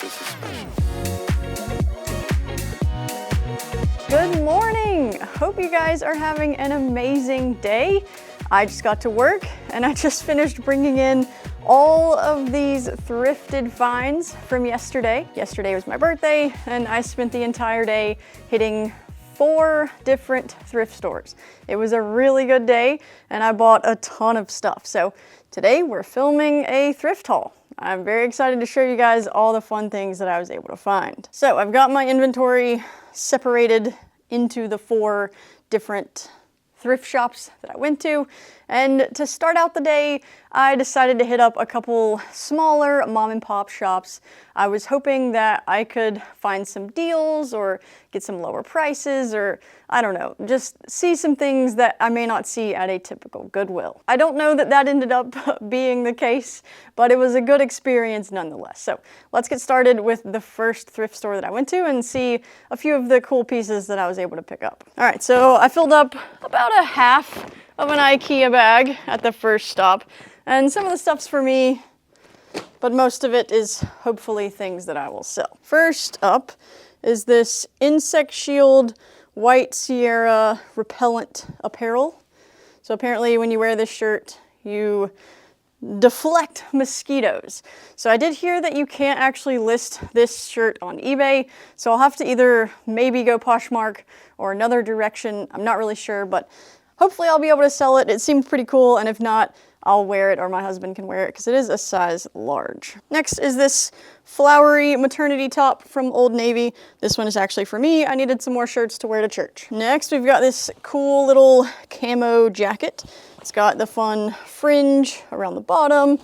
this is special. Good morning! Hope you guys are having an amazing day. I just got to work and I just finished bringing in all of these thrifted finds from yesterday. Yesterday was my birthday and I spent the entire day hitting 4 different thrift stores. It was a really good day and I bought a ton of stuff. So today we're filming a thrift haul. I'm very excited to show you guys all the fun things that I was able to find. So I've got my inventory separated into the 4 different thrift shops that I went to. And to start out the day, I decided to hit up a couple smaller mom and pop shops. I was hoping that I could find some deals or get some lower prices, or I don't know, just see some things that I may not see at a typical Goodwill. I don't know that that ended up being the case, but it was a good experience nonetheless. So let's get started with the first thrift store that I went to and see a few of the cool pieces that I was able to pick up. All right, so I filled up about a half of an IKEA bag at the first stop. And some of the stuff's for me, but most of it is hopefully things that I will sell. First up is this Insect Shield White Sierra repellent apparel. So apparently when you wear this shirt, you deflect mosquitoes. So I did hear that you can't actually list this shirt on eBay, so I'll have to either maybe go Poshmark or another direction. I'm not really sure, but hopefully I'll be able to sell it. It seemed pretty cool, and if not, I'll wear it or my husband can wear it because it is a size large. Next is this flowery maternity top from Old Navy. This one is actually for me. I needed some more shirts to wear to church. Next, we've got this cool little camo jacket. It's got the fun fringe around the bottom.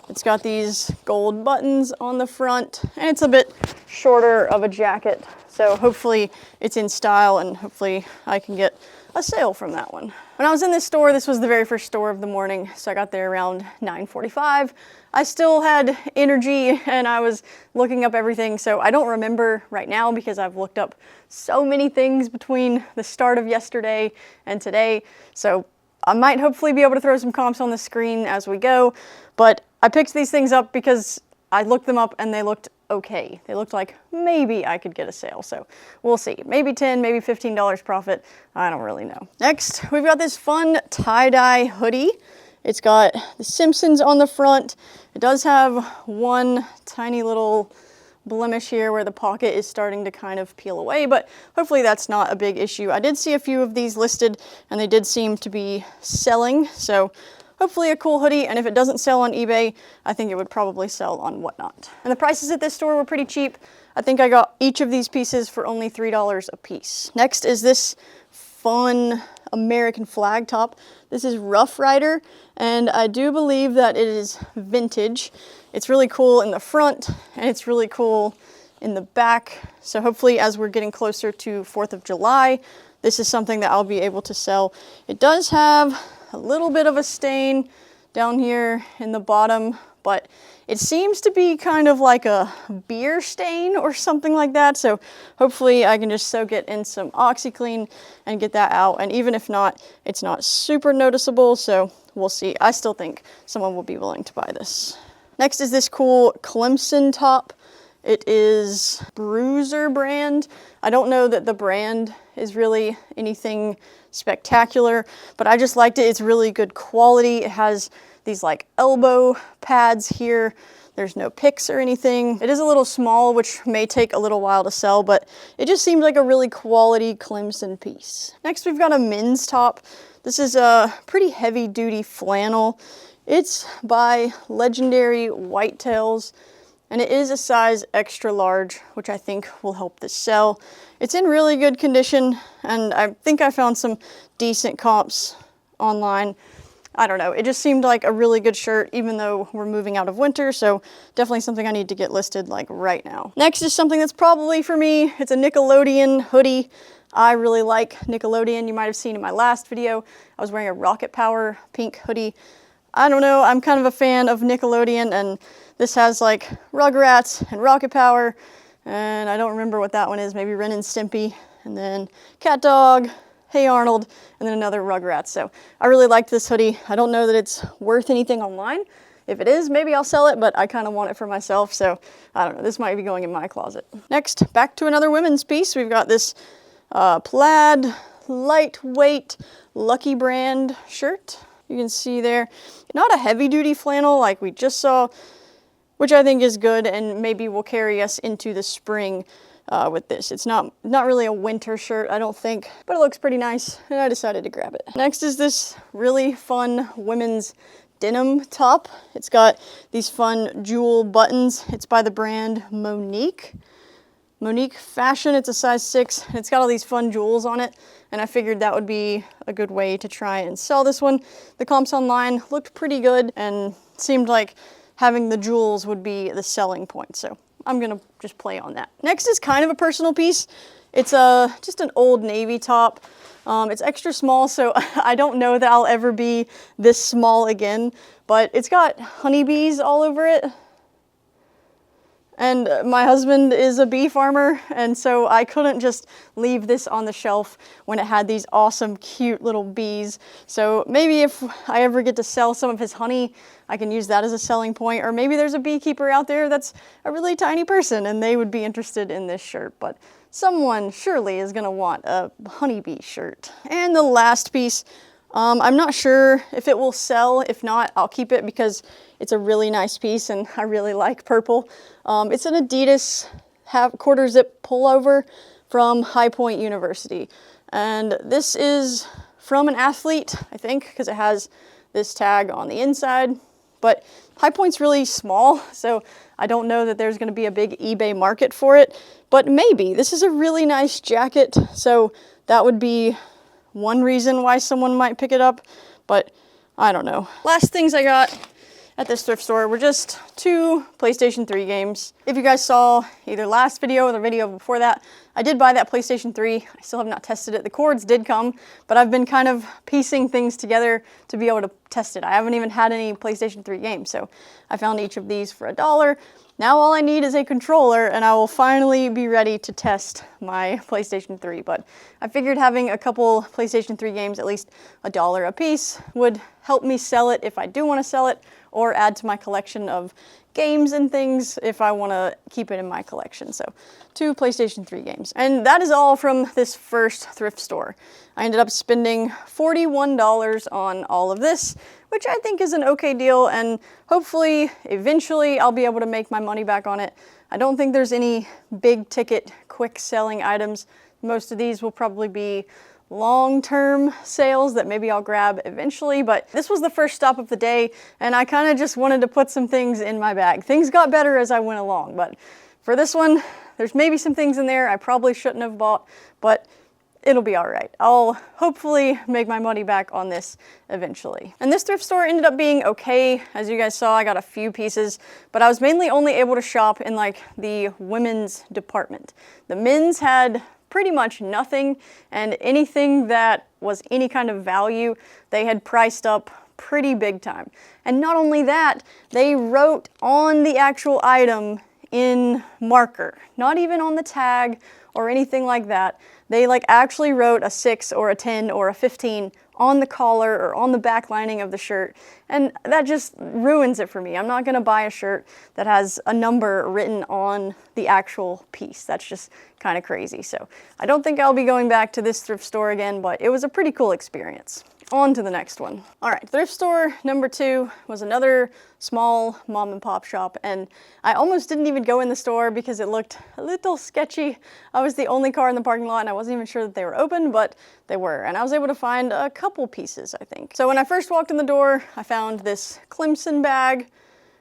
It's got these gold buttons on the front, and it's a bit shorter of a jacket. So hopefully it's in style and hopefully I can get a sale from that one. When I was in this store, this was the very first store of the morning, so I got there around 9:45. I still had energy and I was looking up everything, so I don't remember right now because I've looked up so many things between the start of yesterday and today, so I might hopefully be able to throw some comps on the screen as we go, but I picked these things up because I looked them up and they looked okay. They looked like maybe I could get a sale, so we'll see. Maybe $10, maybe $15 profit. I don't really know. Next, we've got this fun tie-dye hoodie. It's got the Simpsons on the front. It does have one tiny little blemish here where the pocket is starting to kind of peel away, but hopefully that's not a big issue. I did see a few of these listed and they did seem to be selling, so hopefully a cool hoodie, and if it doesn't sell on eBay, I think it would probably sell on Whatnot. And the prices at this store were pretty cheap. I think I got each of these pieces for only $3 a piece. Next is this fun American flag top. This is Rough Rider, and I do believe that it is vintage. It's really cool in the front, and it's really cool in the back. So hopefully as we're getting closer to 4th of July, this is something that I'll be able to sell. It does have a little bit of a stain down here in the bottom, but it seems to be kind of like a beer stain or something like that. So hopefully I can just soak it in some OxyClean and get that out. And even if not, it's not super noticeable. So we'll see. I still think someone will be willing to buy this. Next is this cool Clemson top. It is Bruiser brand. I don't know that the brand is really anything spectacular, but I just liked it. It's really good quality. It has these like elbow pads here. There's no picks or anything. It is a little small, which may take a little while to sell, but it just seemed like a really quality Clemson piece. Next, we've got a men's top. This is a pretty heavy duty flannel. It's by Legendary Whitetails, and it is a size extra large, which I think will help this sell. It's in really good condition, and I think I found some decent comps online. I don't know, it just seemed like a really good shirt, even though we're moving out of winter, so definitely something I need to get listed like right now. Next is something that's probably for me. It's a Nickelodeon hoodie. I really like Nickelodeon. You might have seen in my last video, I was wearing a Rocket Power pink hoodie. I don't know, I'm kind of a fan of Nickelodeon, and this has like Rugrats and Rocket Power, and I don't remember what that one is, maybe Ren and Stimpy, and then Cat Dog, Hey Arnold, and then another Rugrats. So I really liked this hoodie. I don't know that it's worth anything online. If it is, maybe I'll sell it, but I kind of want it for myself, so I don't know, this might be going in my closet. Next, back to another women's piece. We've got this plaid, lightweight, Lucky brand shirt. You can see there, not a heavy duty flannel like we just saw, which I think is good and maybe will carry us into the spring with this. It's not really a winter shirt, I don't think, but it looks pretty nice and I decided to grab it. Next is this really fun women's denim top. It's got these fun jewel buttons. It's by the brand Monique Fashion. It's a size 6 and it's got all these fun jewels on it, and I figured that would be a good way to try and sell this one. The comps online looked pretty good and seemed like having the jewels would be the selling point, so I'm gonna just play on that. Next is kind of a personal piece. It's just an Old Navy top. It's extra small, so I don't know that I'll ever be this small again, but it's got honeybees all over it. And my husband is a bee farmer, and so I couldn't just leave this on the shelf when it had these awesome, cute little bees. So maybe if I ever get to sell some of his honey, I can use that as a selling point. Or maybe there's a beekeeper out there that's a really tiny person and they would be interested in this shirt. But someone surely is gonna want a honeybee shirt. And the last piece, I'm not sure if it will sell. If not, I'll keep it because it's a really nice piece and I really like purple. It's an Adidas quarter zip pullover from High Point University. And this is from an athlete, I think, because it has this tag on the inside. But High Point's really small, so I don't know that there's gonna be a big eBay market for it, but maybe. This is a really nice jacket, so that would be one reason why someone might pick it up, but I don't know. Last things I got at this thrift store were just 2 PlayStation 3 games. If you guys saw either last video or the video before that, I did buy that PlayStation 3. I still have not tested it. The cords did come, but I've been kind of piecing things together to be able to test it. I haven't even had any PlayStation 3 games, so I found each of these for $1. Now all I need is a controller and I will finally be ready to test my PlayStation 3. But I figured having a couple PlayStation 3 games, at least $1 a piece, would help me sell it if I do want to sell it, or add to my collection of games and things if I want to keep it in my collection. So 2 PlayStation 3 games. And that is all from this first thrift store. I ended up spending $41 on all of this, which I think is an okay deal, and hopefully eventually I'll be able to make my money back on it. I don't think there's any big ticket quick selling items. Most of these will probably be long-term sales that maybe I'll grab eventually, but this was the first stop of the day and I kind of just wanted to put some things in my bag. Things got better as I went along, but for this one, there's maybe some things in there I probably shouldn't have bought, but it'll be all right. I'll hopefully make my money back on this eventually. And this thrift store ended up being okay. As you guys saw, I got a few pieces, but I was mainly only able to shop in like the women's department. The men's had pretty much nothing, and anything that was any kind of value, they had priced up pretty big time. And not only that, they wrote on the actual item in marker, not even on the tag or anything like that. They like actually wrote a 6 or a 10 or a 15 on the collar or on the back lining of the shirt, and that just ruins it for me. I'm not gonna buy a shirt that has a number written on the actual piece. That's just kind of crazy. So I don't think I'll be going back to this thrift store again, but it was a pretty cool experience. On to the next one. All right, thrift store number 2 was another small mom and pop shop, and I almost didn't even go in the store because it looked a little sketchy. I was the only car in the parking lot and I wasn't even sure that they were open, but they were, and I was able to find a couple pieces, I think. So when I first walked in the door, I found this Clemson bag.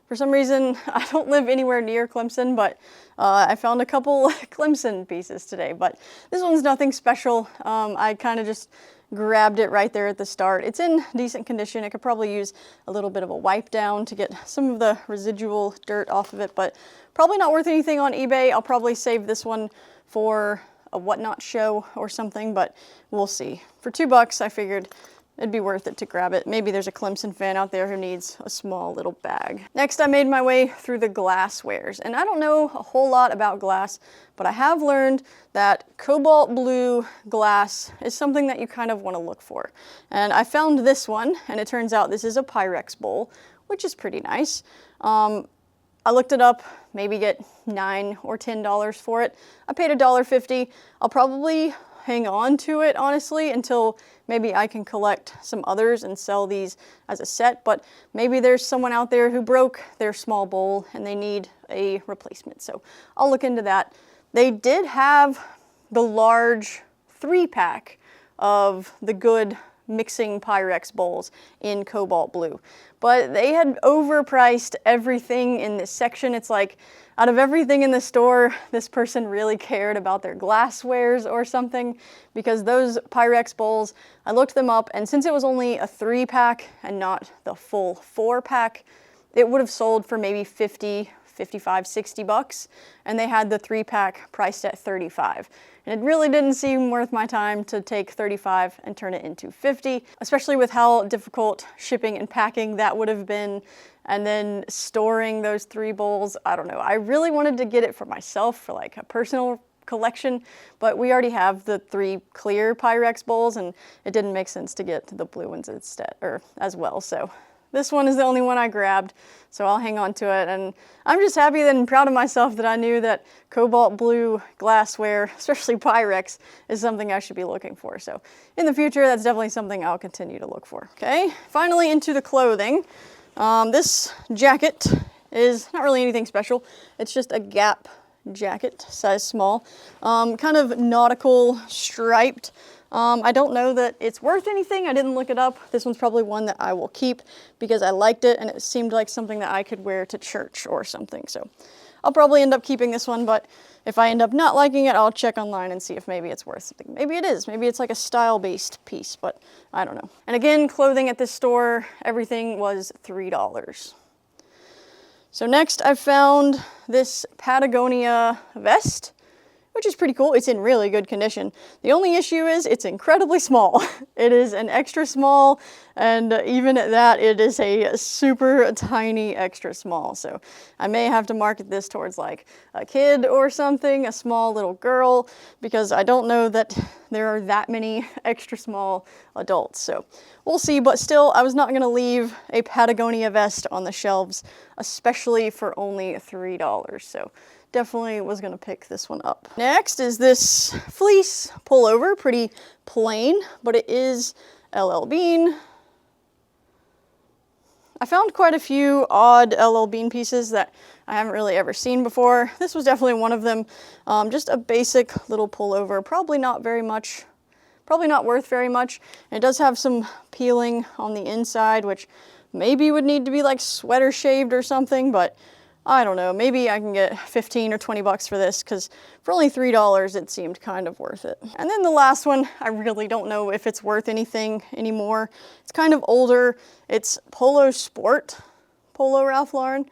For some reason, I don't live anywhere near Clemson, but I found a couple Clemson pieces today, but this one's nothing special. I kind of just grabbed it right there at the start. It's in decent condition. It could probably use a little bit of a wipe down to get some of the residual dirt off of it, but probably not worth anything on eBay. I'll probably save this one for a whatnot show or something, but we'll see. For $2, I figured it'd be worth it to grab it. Maybe there's a Clemson fan out there who needs a small little bag. Next, I made my way through the glasswares, and I don't know a whole lot about glass, but I have learned that cobalt blue glass is something that you kind of want to look for. And I found this one, and it turns out this is a Pyrex bowl, which is pretty nice. I looked it up, maybe get $9 or $10 for it. I paid $1.50. I'll probably hang on to it, honestly, until maybe I can collect some others and sell these as a set, but maybe there's someone out there who broke their small bowl and they need a replacement, so I'll look into that. They did have the large 3-pack of the good mixing Pyrex bowls in cobalt blue, but they had overpriced everything in this section. It's like, out of everything in the store, this person really cared about their glasswares or something, because those Pyrex bowls, I looked them up, and since it was only a 3-pack and not the full 4-pack, it would have sold for maybe 50, 55, 60 bucks, and they had the 3-pack priced at 35. And it really didn't seem worth my time to take 35 and turn it into 50, especially with how difficult shipping and packing that would have been, and then storing those 3 bowls. I don't know. I really wanted to get it for myself for like a personal collection, but we already have the 3 clear Pyrex bowls, and it didn't make sense to get the blue ones instead, or as well. So this one is the only one I grabbed, so I'll hang on to it. And I'm just happy and proud of myself that I knew that cobalt blue glassware, especially Pyrex, is something I should be looking for. So in the future, that's definitely something I'll continue to look for. Okay, finally into the clothing. This jacket is not really anything special. It's just a Gap jacket, size small, kind of nautical striped. I don't know that it's worth anything. I didn't look it up. This one's probably one that I will keep because I liked it and it seemed like something that I could wear to church or something. So I'll probably end up keeping this one, but if I end up not liking it, I'll check online and see if maybe it's worth something. Maybe it is. Maybe it's like a style-based piece, but I don't know. And again, clothing at this store, everything was $3. So next I found this Patagonia vest, which is pretty cool. It's in really good condition. The only issue is it's incredibly small. It is an extra small, and even at that, it is a super tiny extra small. So I may have to market this towards like a kid or something, a small little girl, because I don't know that there are that many extra small adults. So we'll see, but still, I was not gonna leave a Patagonia vest on the shelves, especially for only $3. So definitely was gonna pick this one up. Next is this fleece pullover, pretty plain, but it is LL Bean. I found quite a few odd LL Bean pieces that I haven't really ever seen before. This was definitely one of them. Just a basic little pullover, probably not very much, probably not worth very much. And it does have some peeling on the inside, which maybe would need to be like sweater shaved or something, but I don't know, maybe I can get 15 or 20 bucks for this, because for only $3 it seemed kind of worth it. And then the last one, I really don't know if it's worth anything anymore. It's kind of older. It's Polo Sport, Polo Ralph Lauren.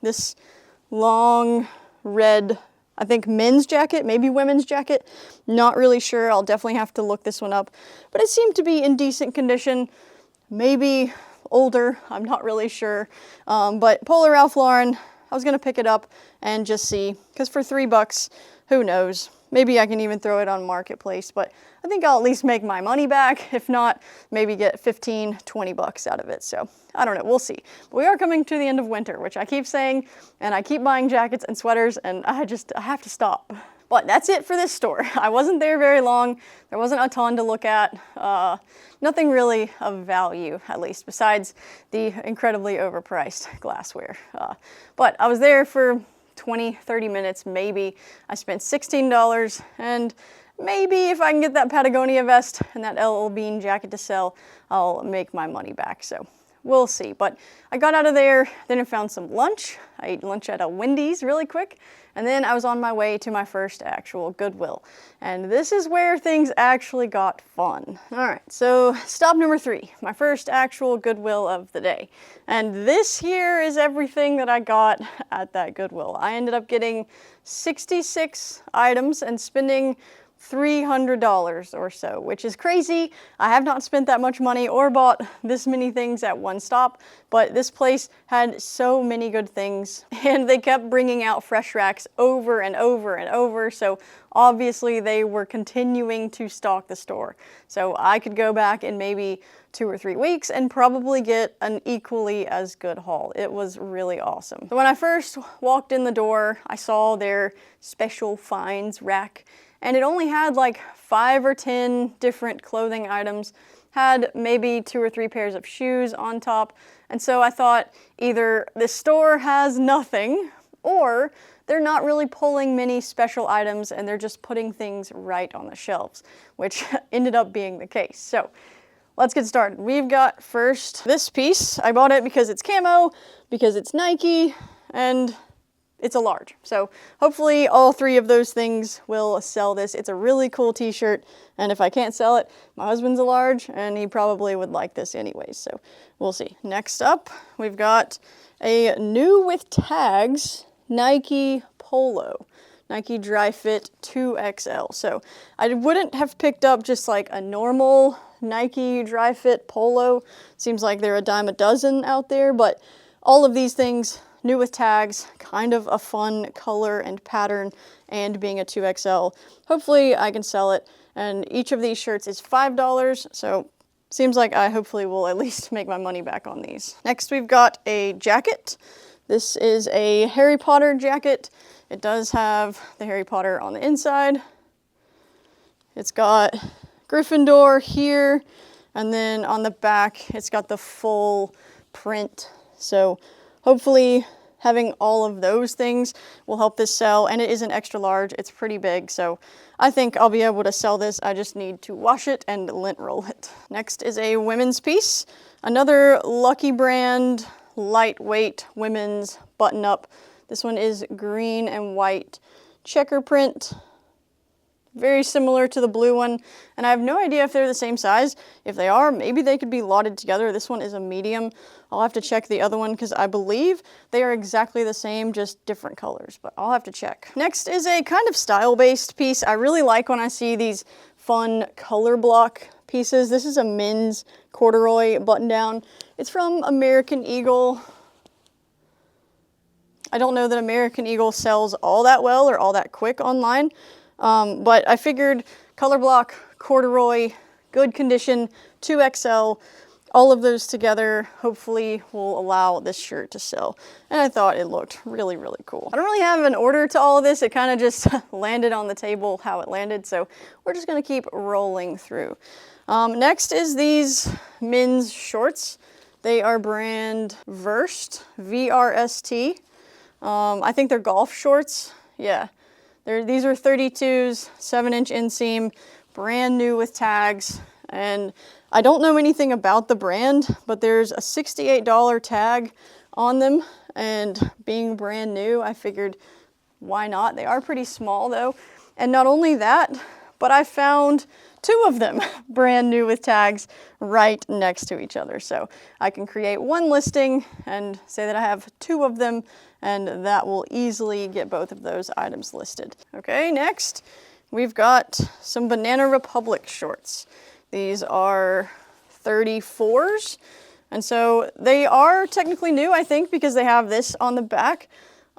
This long red, I think men's jacket, maybe women's jacket. Not really sure, I'll definitely have to look this one up. But it seemed to be in decent condition, maybe older, I'm not really sure, but Polo Ralph Lauren, I was gonna pick it up and just see, because for $3, who knows, maybe I can even throw it on Marketplace, but I think I'll at least make my money back. If not, maybe get 15, 20 bucks out of it. So I don't know, we'll see. But we are coming to the end of winter, which I keep saying, and I keep buying jackets and sweaters, and I have to stop. But that's it for this store. I wasn't there very long. There wasn't a ton to look at. Nothing really of value, at least, besides the incredibly overpriced glassware. But I was there for 20, 30 minutes, maybe. I spent $16, and maybe if I can get that Patagonia vest and that LL Bean jacket to sell, I'll make my money back. So we'll see. But I got out of there, then I found some lunch. I ate lunch at a Wendy's really quick, and then I was on my way to my first actual Goodwill. And this is where things actually got fun. All right, so stop number 3, my first actual Goodwill of the day. And this here is everything that I got at that Goodwill. I ended up getting 66 items and spending $300 or so, which is crazy. I have not spent that much money or bought this many things at one stop, but this place had so many good things and they kept bringing out fresh racks over and over and over. So obviously they were continuing to stock the store. So I could go back in maybe 2 or 3 weeks and probably get an equally as good haul. It was really awesome. So when I first walked in the door, I saw their special finds rack, and it only had like 5 or 10 different clothing items, had maybe 2 or 3 pairs of shoes on top. And so I thought either this store has nothing or they're not really pulling many special items and they're just putting things right on the shelves, which ended up being the case. So let's get started. We've got first this piece. I bought it because it's camo, because it's Nike, and it's a large. So hopefully all 3 of those things will sell this. It's a really cool t-shirt, and if I can't sell it, my husband's a large and he probably would like this anyways, so we'll see. Next up, we've got a new with tags Nike polo. Nike Dry Fit 2XL. So I wouldn't have picked up just like a normal Nike Dry Fit polo. Seems like they're a dime a dozen out there, but all of these things new with tags, kind of a fun color and pattern, and being a 2XL, hopefully I can sell it. And each of these shirts is $5, so seems like I hopefully will at least make my money back on these. Next we've got a jacket. This is a Harry Potter jacket. It does have the Harry Potter on the inside. It's got Gryffindor here, and then on the back it's got the full print. So hopefully having all of those things will help this sell, and it is an extra large. It's pretty big, so I think I'll be able to sell this. I just need to wash it and lint roll it. Next is a women's piece. Another Lucky Brand lightweight women's button up. This one is green and white checker print. Very similar to the blue one, and I have no idea if they're the same size. If they are, maybe they could be lotted together. This one is a medium. I'll have to check the other one because I believe they are exactly the same, just different colors, but I'll have to check. Next is a kind of style-based piece. I really like when I see these fun color block pieces. This is a men's corduroy button-down. It's from American Eagle. I don't know that American Eagle sells all that well or all that quick online. But I figured color block, corduroy, good condition, 2XL, all of those together hopefully will allow this shirt to sell. And I thought it looked really, really cool. I don't really have an order to all of this. It kind of just landed on the table how it landed. So we're just going to keep rolling through. Next is these men's shorts. They are brand Vrst, V-R-S-T. I think they're golf shorts. Yeah. These are 32s, 7-inch inseam, brand new with tags, and I don't know anything about the brand, but there's a $68 tag on them, and being brand new, I figured why not? They are pretty small though, and not only that, but I found 2 of them brand new with tags right next to each other. So I can create one listing and say that I have 2 of them, and that will easily get both of those items listed. Okay, next we've got some Banana Republic shorts. These are 34s, and so they are technically new, I think, because they have this on the back,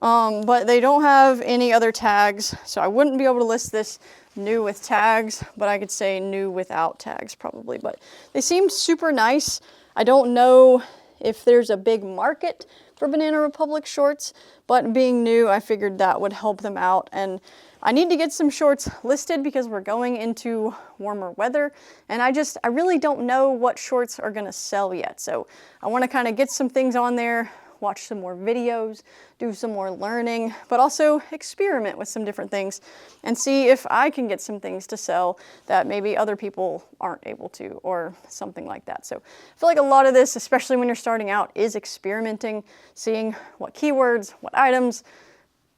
but they don't have any other tags, so I wouldn't be able to list this new with tags, but I could say new without tags probably. But they seem super nice. I don't know if there's a big market for Banana Republic shorts, but being new, I figured that would help them out. And I need to get some shorts listed because we're going into warmer weather, and I really don't know what shorts are gonna sell yet. So I wanna kind of get some things on there, watch some more videos, do some more learning, but also experiment with some different things and see if I can get some things to sell that maybe other people aren't able to, or something like that. So I feel like a lot of this, especially when you're starting out, is experimenting, seeing what keywords, what items,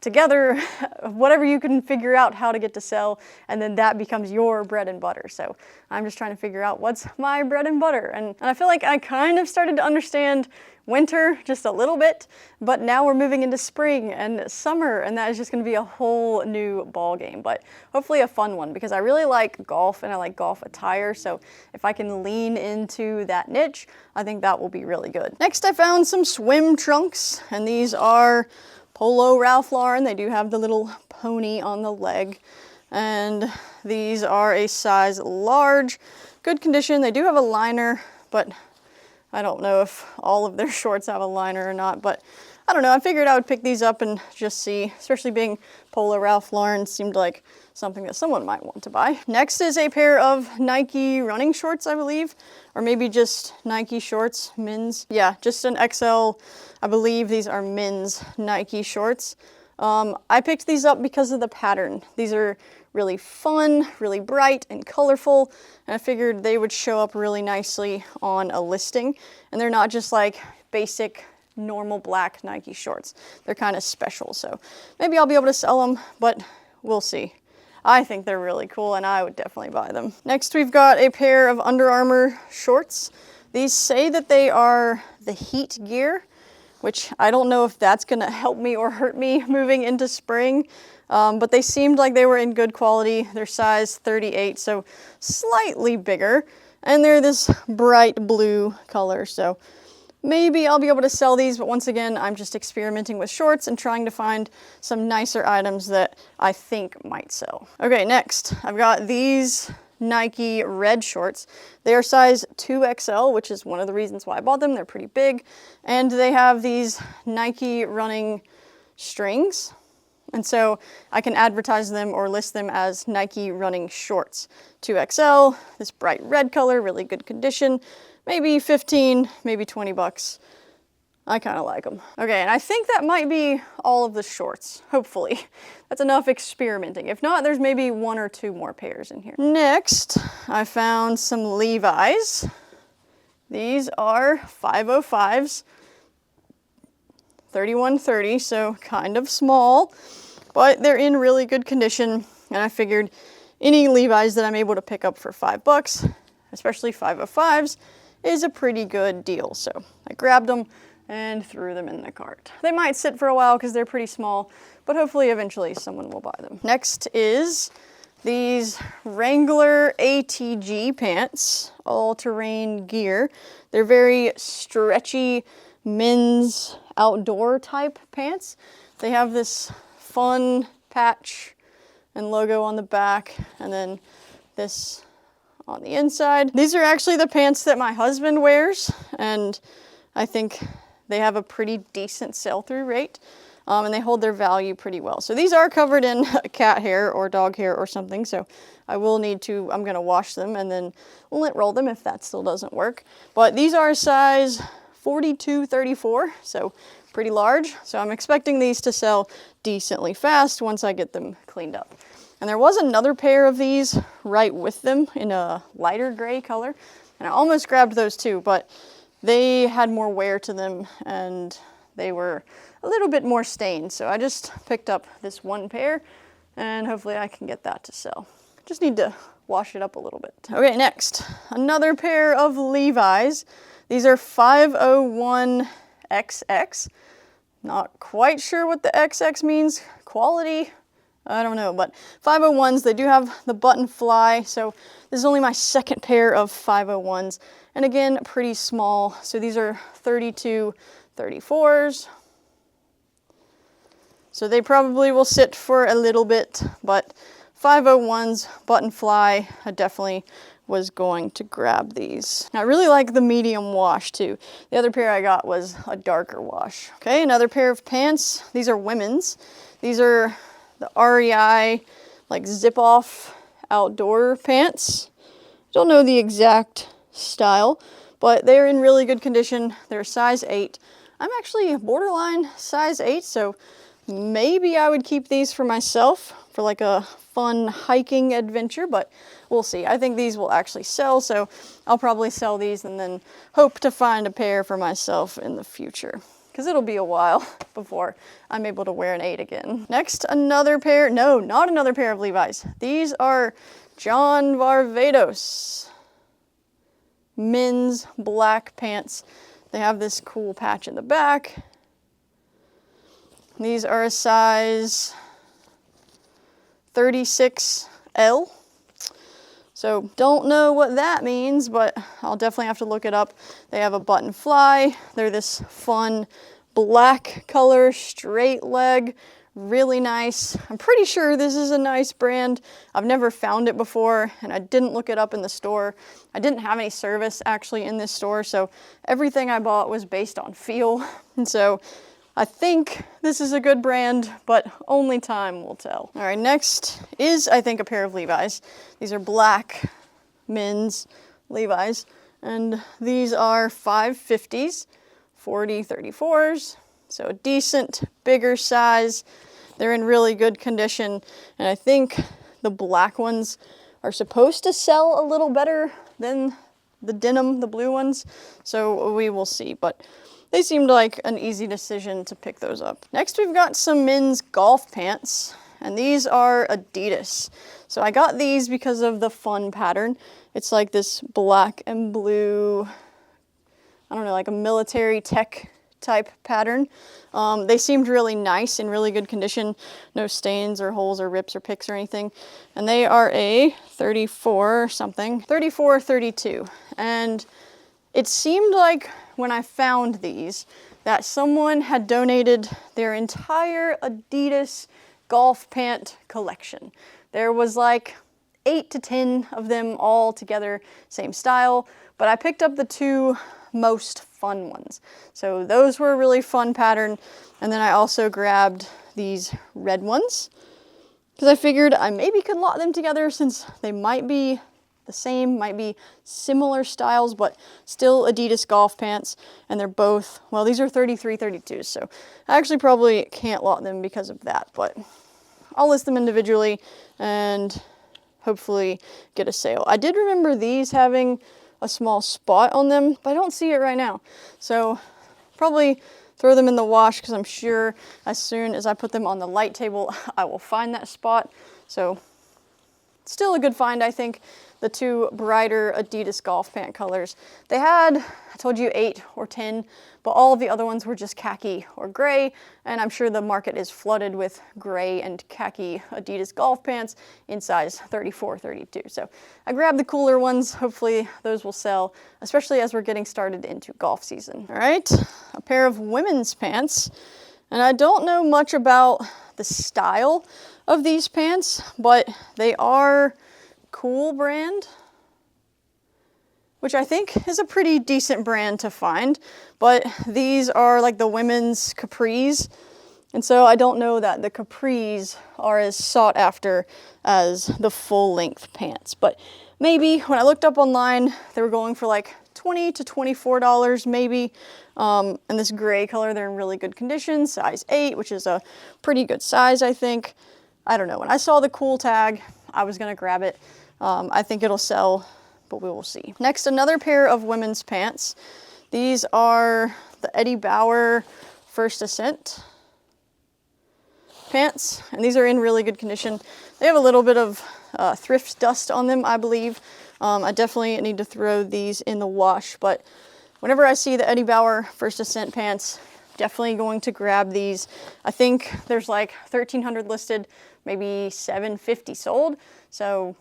together whatever you can figure out how to get to sell, and then that becomes your bread and butter. So I'm just trying to figure out what's my bread and butter. And I feel like I kind of started to understand winter just a little bit, but now we're moving into spring and summer, and that is just going to be a whole new ball game, but hopefully a fun one, because I really like golf and I like golf attire. So if I can lean into that niche, I think that will be really good. Next, I found some swim trunks, and these are Polo Ralph Lauren. They do have the little pony on the leg, and these are a size large, good condition. They do have a liner, but I don't know if all of their shorts have a liner or not, but I don't know. I figured I would pick these up and just see, especially being Polo Ralph Lauren seemed like something that someone might want to buy. Next is a pair of Nike running shorts, I believe, or maybe just Nike shorts, men's. Yeah, just an XL. I believe these are men's Nike shorts. I picked these up because of the pattern. These are really fun, really bright and colorful, and I figured they would show up really nicely on a listing. And they're not just like basic normal black Nike shorts. They're kind of special, so maybe I'll be able to sell them, but we'll see. I think they're really cool and I would definitely buy them. Next, we've got a pair of Under Armour shorts. These say that they are the Heat gear, which I don't know if that's gonna help me or hurt me moving into spring, but they seemed like they were in good quality. They're size 38, so slightly bigger, and they're this bright blue color, so maybe I'll be able to sell these, but once again, I'm just experimenting with shorts and trying to find some nicer items that I think might sell. Okay, next, I've got these Nike red shorts. They are size 2XL, which is one of the reasons why I bought them. They're pretty big, and they have these Nike running strings. And so I can advertise them or list them as Nike running shorts. 2XL, this bright red color, really good condition. Maybe 15, maybe 20 bucks. I kind of like them. Okay, and I think that might be all of the shorts, hopefully. That's enough experimenting. If not, there's maybe one or two more pairs in here. Next, I found some Levi's. These are 505s, 3130, so kind of small, but they're in really good condition, and I figured any Levi's that I'm able to pick up for $5, especially 505s, is a pretty good deal. So I grabbed them and threw them in the cart. They might sit for a while because they're pretty small, but hopefully eventually someone will buy them. Next is these Wrangler ATG pants, all-terrain gear. They're very stretchy men's outdoor type pants. They have this fun patch and logo on the back, and then this on the inside. These are actually the pants that my husband wears, and I think they have a pretty decent sell-through rate, and they hold their value pretty well. So these are covered in cat hair or dog hair or something, so I will need to, I'm gonna wash them and then lint roll them if that still doesn't work. But these are size 42-34, so pretty large. So I'm expecting these to sell decently fast once I get them cleaned up. And there was another pair of these right with them in a lighter gray color, and I almost grabbed those too, but they had more wear to them and they were a little bit more stained. So I just picked up this one pair and hopefully I can get that to sell. Just need to wash it up a little bit. Okay, next, another pair of Levi's. These are 501XX. Not quite sure what the XX means. Quality, I don't know, but 501s, they do have the button fly, so this is only my second pair of 501s, and again, pretty small. So these are 32-34s. So they probably will sit for a little bit, but 501s, button fly, I definitely was going to grab these. I really like the medium wash too. The other pair I got was a darker wash. Okay, another pair of pants. These are women's. These are the REI like zip off outdoor pants. Don't know the exact style, but they're in really good condition. They're size 8. I'm actually borderline size 8, so maybe I would keep these for myself for like a fun hiking adventure, but we'll see. I think these will actually sell, so I'll probably sell these and then hope to find a pair for myself in the future. because it'll be a while before I'm able to wear an 8 again. Next, another pair, no, not another pair of Levi's. These are John Varvatos men's black pants. They have this cool patch in the back. These are a size 36L. So don't know what that means, but I'll definitely have to look it up. They have a button fly. They're this fun black color, straight leg, really nice. I'm pretty sure this is a nice brand. I've never found it before, and I didn't look it up in the store. I didn't have any service actually in this store, so everything I bought was based on feel. And so I think this is a good brand, but only time will tell. All right, next is, I think, a pair of Levi's. These are black men's Levi's, and these are 550s, 40-34s, so a decent, bigger size. They're in really good condition, and I think the black ones are supposed to sell a little better than the denim, the blue ones, so we will see, but they seemed like an easy decision to pick those up. Next, we've got some men's golf pants, and these are Adidas. So I got these because of the fun pattern. It's like this black and blue, I don't know, like a military tech type pattern. They seemed really nice, in really good condition. No stains or holes or rips or picks or anything. And they are a 34 something, 34, 32. And it seemed like when I found these that someone had donated their entire Adidas golf pant collection. There was like 8 to 10 of them all together, same style, but I picked up the 2 most fun ones. So those were a really fun pattern, and then I also grabbed these red ones because I figured I maybe could lot them together since they might be the same, might be similar styles, but still Adidas golf pants, and they're both, well, these are 33, 32s, so I actually probably can't lot them because of that, but I'll list them individually and hopefully get a sale. I did remember these having a small spot on them, but I don't see it right now, so probably throw them in the wash because I'm sure as soon as I put them on the light table, I will find that spot. So still a good find, I think. The 2 brighter Adidas golf pant colors. They had, I told you 8 or 10, but all of the other ones were just khaki or gray, and I'm sure the market is flooded with gray and khaki Adidas golf pants in size 34, 32. So I grabbed the cooler ones. Hopefully those will sell, especially as we're getting started into golf season. All right, a pair of women's pants, and I don't know much about the style of these pants, but they are Cool brand, which I think is a pretty decent brand to find, but these are like the women's capris, and so I don't know that the capris are as sought after as the full length pants, but maybe when I looked up online they were going for like $20 to $24 maybe, and this gray color, they're in really good condition, size 8, which is a pretty good size, I think. I don't know, when I saw the cool tag I was gonna grab it. I think it'll sell, but we will see. Next, another pair of women's pants. These are the Eddie Bauer First Ascent pants, and these are in really good condition. They have a little bit of thrift dust on them, I believe. I definitely need to throw these in the wash, but whenever I see the Eddie Bauer First Ascent pants, definitely going to grab these. I think there's like 1,300 listed, maybe 750 sold, so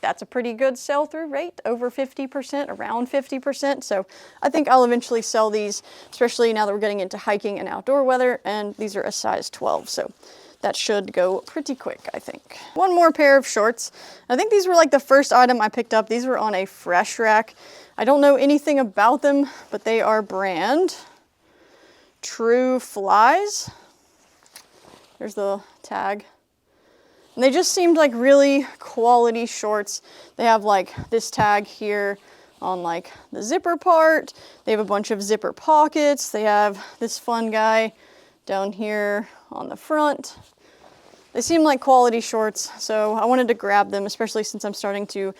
that's a pretty good sell-through rate, over 50%, around 50%. So I think I'll eventually sell these, especially now that we're getting into hiking and outdoor weather, and these are a size 12. So that should go pretty quick, I think. One more pair of shorts. I think these were like the first item I picked up. These were on a fresh rack. I don't know anything about them, but they are brand True Flies. There's the tag. And they just seemed like really quality shorts. They have like this tag here on like the zipper part. They have a bunch of zipper pockets. They have this fun guy down here on the front. They seem like quality shorts, so I wanted to grab them, especially since I'm starting to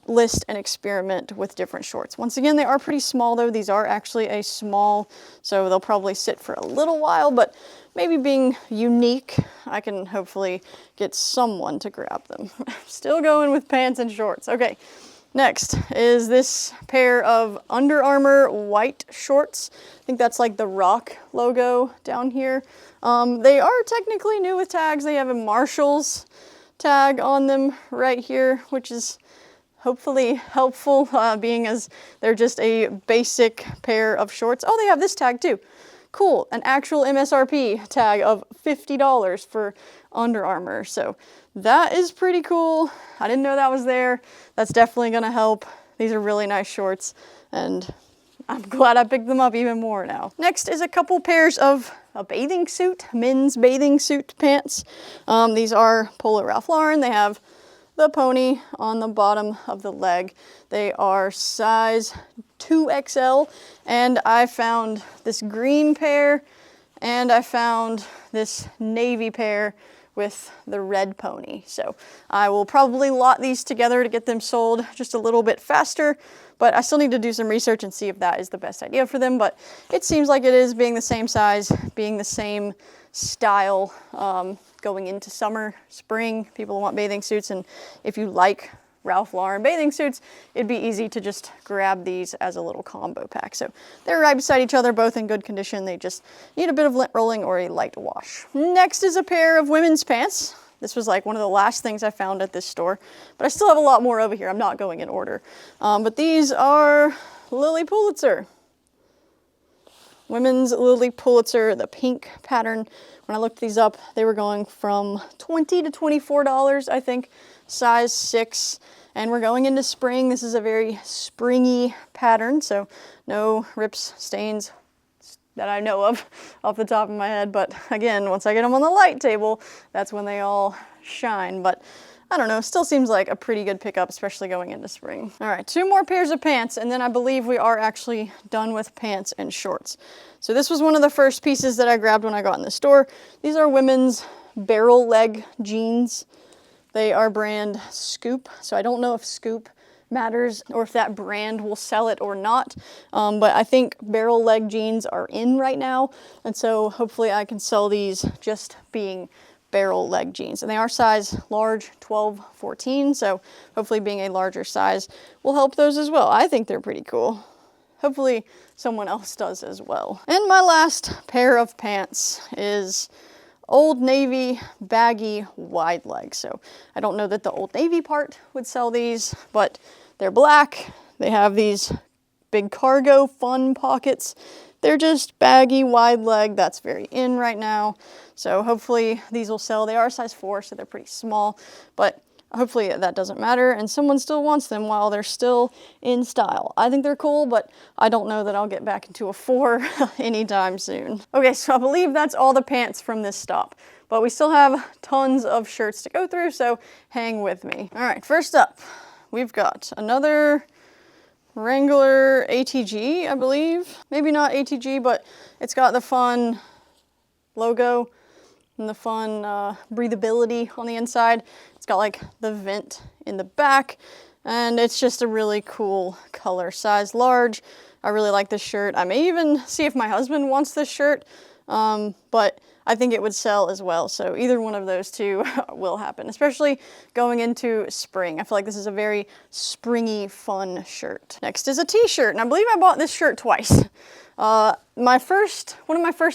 list and experiment with different shorts. Once again, they are pretty small though. These are actually a small, so they'll probably sit for a little while, but maybe being unique, I can hopefully get someone to grab them. Still going with pants and shorts. Okay, next is this pair of Under Armour white shorts. I think that's like the Rock logo down here. They are technically new with tags. They have a Marshalls tag on them right here, which is hopefully helpful, being as they're just a basic pair of shorts. Oh, they have this tag too. Cool, an actual MSRP tag of $50 for Under Armour. So that is pretty cool. I didn't know that was there. That's definitely gonna help. These are really nice shorts, and I'm glad I picked them up even more now. Next is a couple pairs of a bathing suit, men's bathing suit pants. These are Polo Ralph Lauren. They have the pony on the bottom of the leg. They are size 2XL, and I found this green pair, and I found this navy pair with the red pony. So I will probably lot these together to get them sold just a little bit faster, but I still need to do some research and see if that is the best idea for them. But it seems like it is, being the same size, being the same style, going into summer, spring. People want bathing suits, and if you like Ralph Lauren bathing suits, it'd be easy to just grab these as a little combo pack. So they're right beside each other, both in good condition. They just need a bit of lint rolling or a light wash. Next is a pair of women's pants. This was like one of the last things I found at this store, but I still have a lot more over here. I'm not going in order. But these are Lily Pulitzer. Women's Lily Pulitzer, the pink pattern. When I looked these up, they were going from $20 to $24, I think, size 6. And we're going into spring. This is a very springy pattern, so no rips, stains that I know of off the top of my head. But again, once I get them on the light table, that's when they all shine. But I don't know, still seems like a pretty good pickup, especially going into spring. All right, 2 more pairs of pants, and then I believe we are actually done with pants and shorts. So this was one of the first pieces that I grabbed when I got in the store. These are women's barrel leg jeans. They are brand Scoop, so I don't know if Scoop matters or if that brand will sell it or not, but I think barrel leg jeans are in right now, and so hopefully I can sell these just being barrel leg jeans. And they are size large, 12, 14, so hopefully being a larger size will help those as well. I think they're pretty cool. Hopefully someone else does as well. And my last pair of pants is Old Navy baggy wide leg. So I don't know that the Old Navy part would sell these, but they're black. They have these big cargo fun pockets. They're just baggy wide leg. That's very in right now. So hopefully these will sell. They are size 4, so they're pretty small, but hopefully that doesn't matter and someone still wants them while they're still in style. I think they're cool, but I don't know that I'll get back into a 4 anytime soon. Okay, so I believe that's all the pants from this stop, but we still have tons of shirts to go through, so hang with me. All right, first up, we've got another Wrangler ATG, I believe. Maybe not ATG, but it's got the fun logo and the fun breathability on the inside. It's got like the vent in the back, and it's just a really cool color. Size large. I really like this shirt. I may even see if my husband wants this shirt, but I think it would sell as well. So either one of those two will happen, especially going into spring. I feel like this is a very springy, fun shirt. Next is a t-shirt, and I believe I bought this shirt twice. One of my first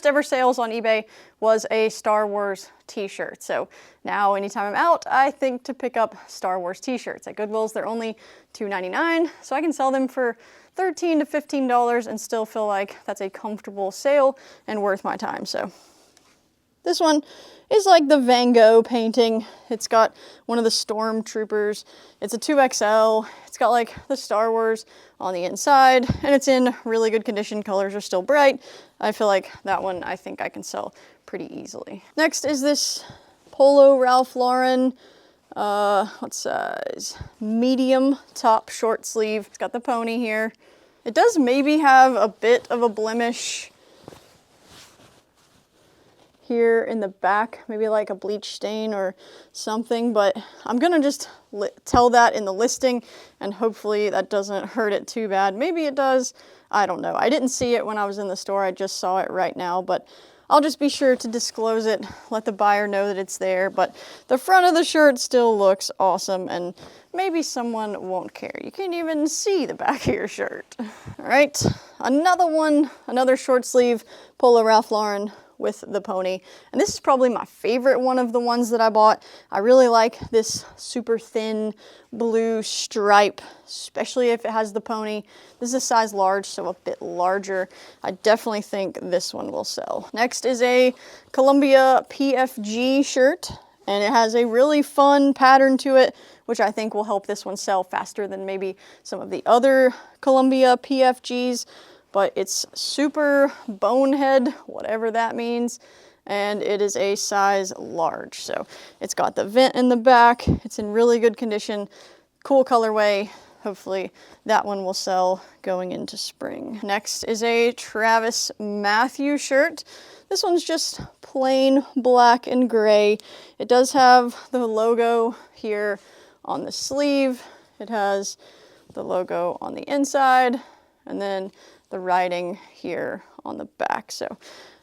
ever sales on eBay was a Star Wars t-shirt. So now anytime I'm out, I think to pick up Star Wars t-shirts. At Goodwill's, they're only $2.99, so I can sell them for $13 to $15 and still feel like that's a comfortable sale and worth my time. So this one is like the Van Gogh painting. It's got one of the stormtroopers. It's a 2XL. It's got like the Star Wars on the inside, and it's in really good condition. Colors are still bright. I feel like that one I think I can sell pretty easily. Next is this Polo Ralph Lauren, what size? Medium top short sleeve. It's got the pony here. It does maybe have a bit of a blemish here in the back, maybe like a bleach stain or something, but I'm gonna just tell that in the listing, and hopefully that doesn't hurt it too bad. Maybe it does, I don't know. I didn't see it when I was in the store, I just saw it right now, but I'll just be sure to disclose it, let the buyer know that it's there. But the front of the shirt still looks awesome, and maybe someone won't care. You can't even see the back of your shirt. All right, another one, another short sleeve Polo Ralph Lauren with the pony. And this is probably my favorite one of the ones that I bought. I really like this super thin blue stripe, especially if it has the pony. This is a size large, so a bit larger. I definitely think this one will sell. Next is a Columbia PFG shirt, and it has a really fun pattern to it, which I think will help this one sell faster than maybe some of the other Columbia PFGs. But it's super bonehead, whatever that means, and it is a size large. So it's got the vent in the back, it's in really good condition, cool colorway. Hopefully that one will sell going into spring. Next is a Travis Matthew shirt. This one's just plain black and gray. It does have the logo here on the sleeve. It has the logo on the inside, and then the writing here on the back. So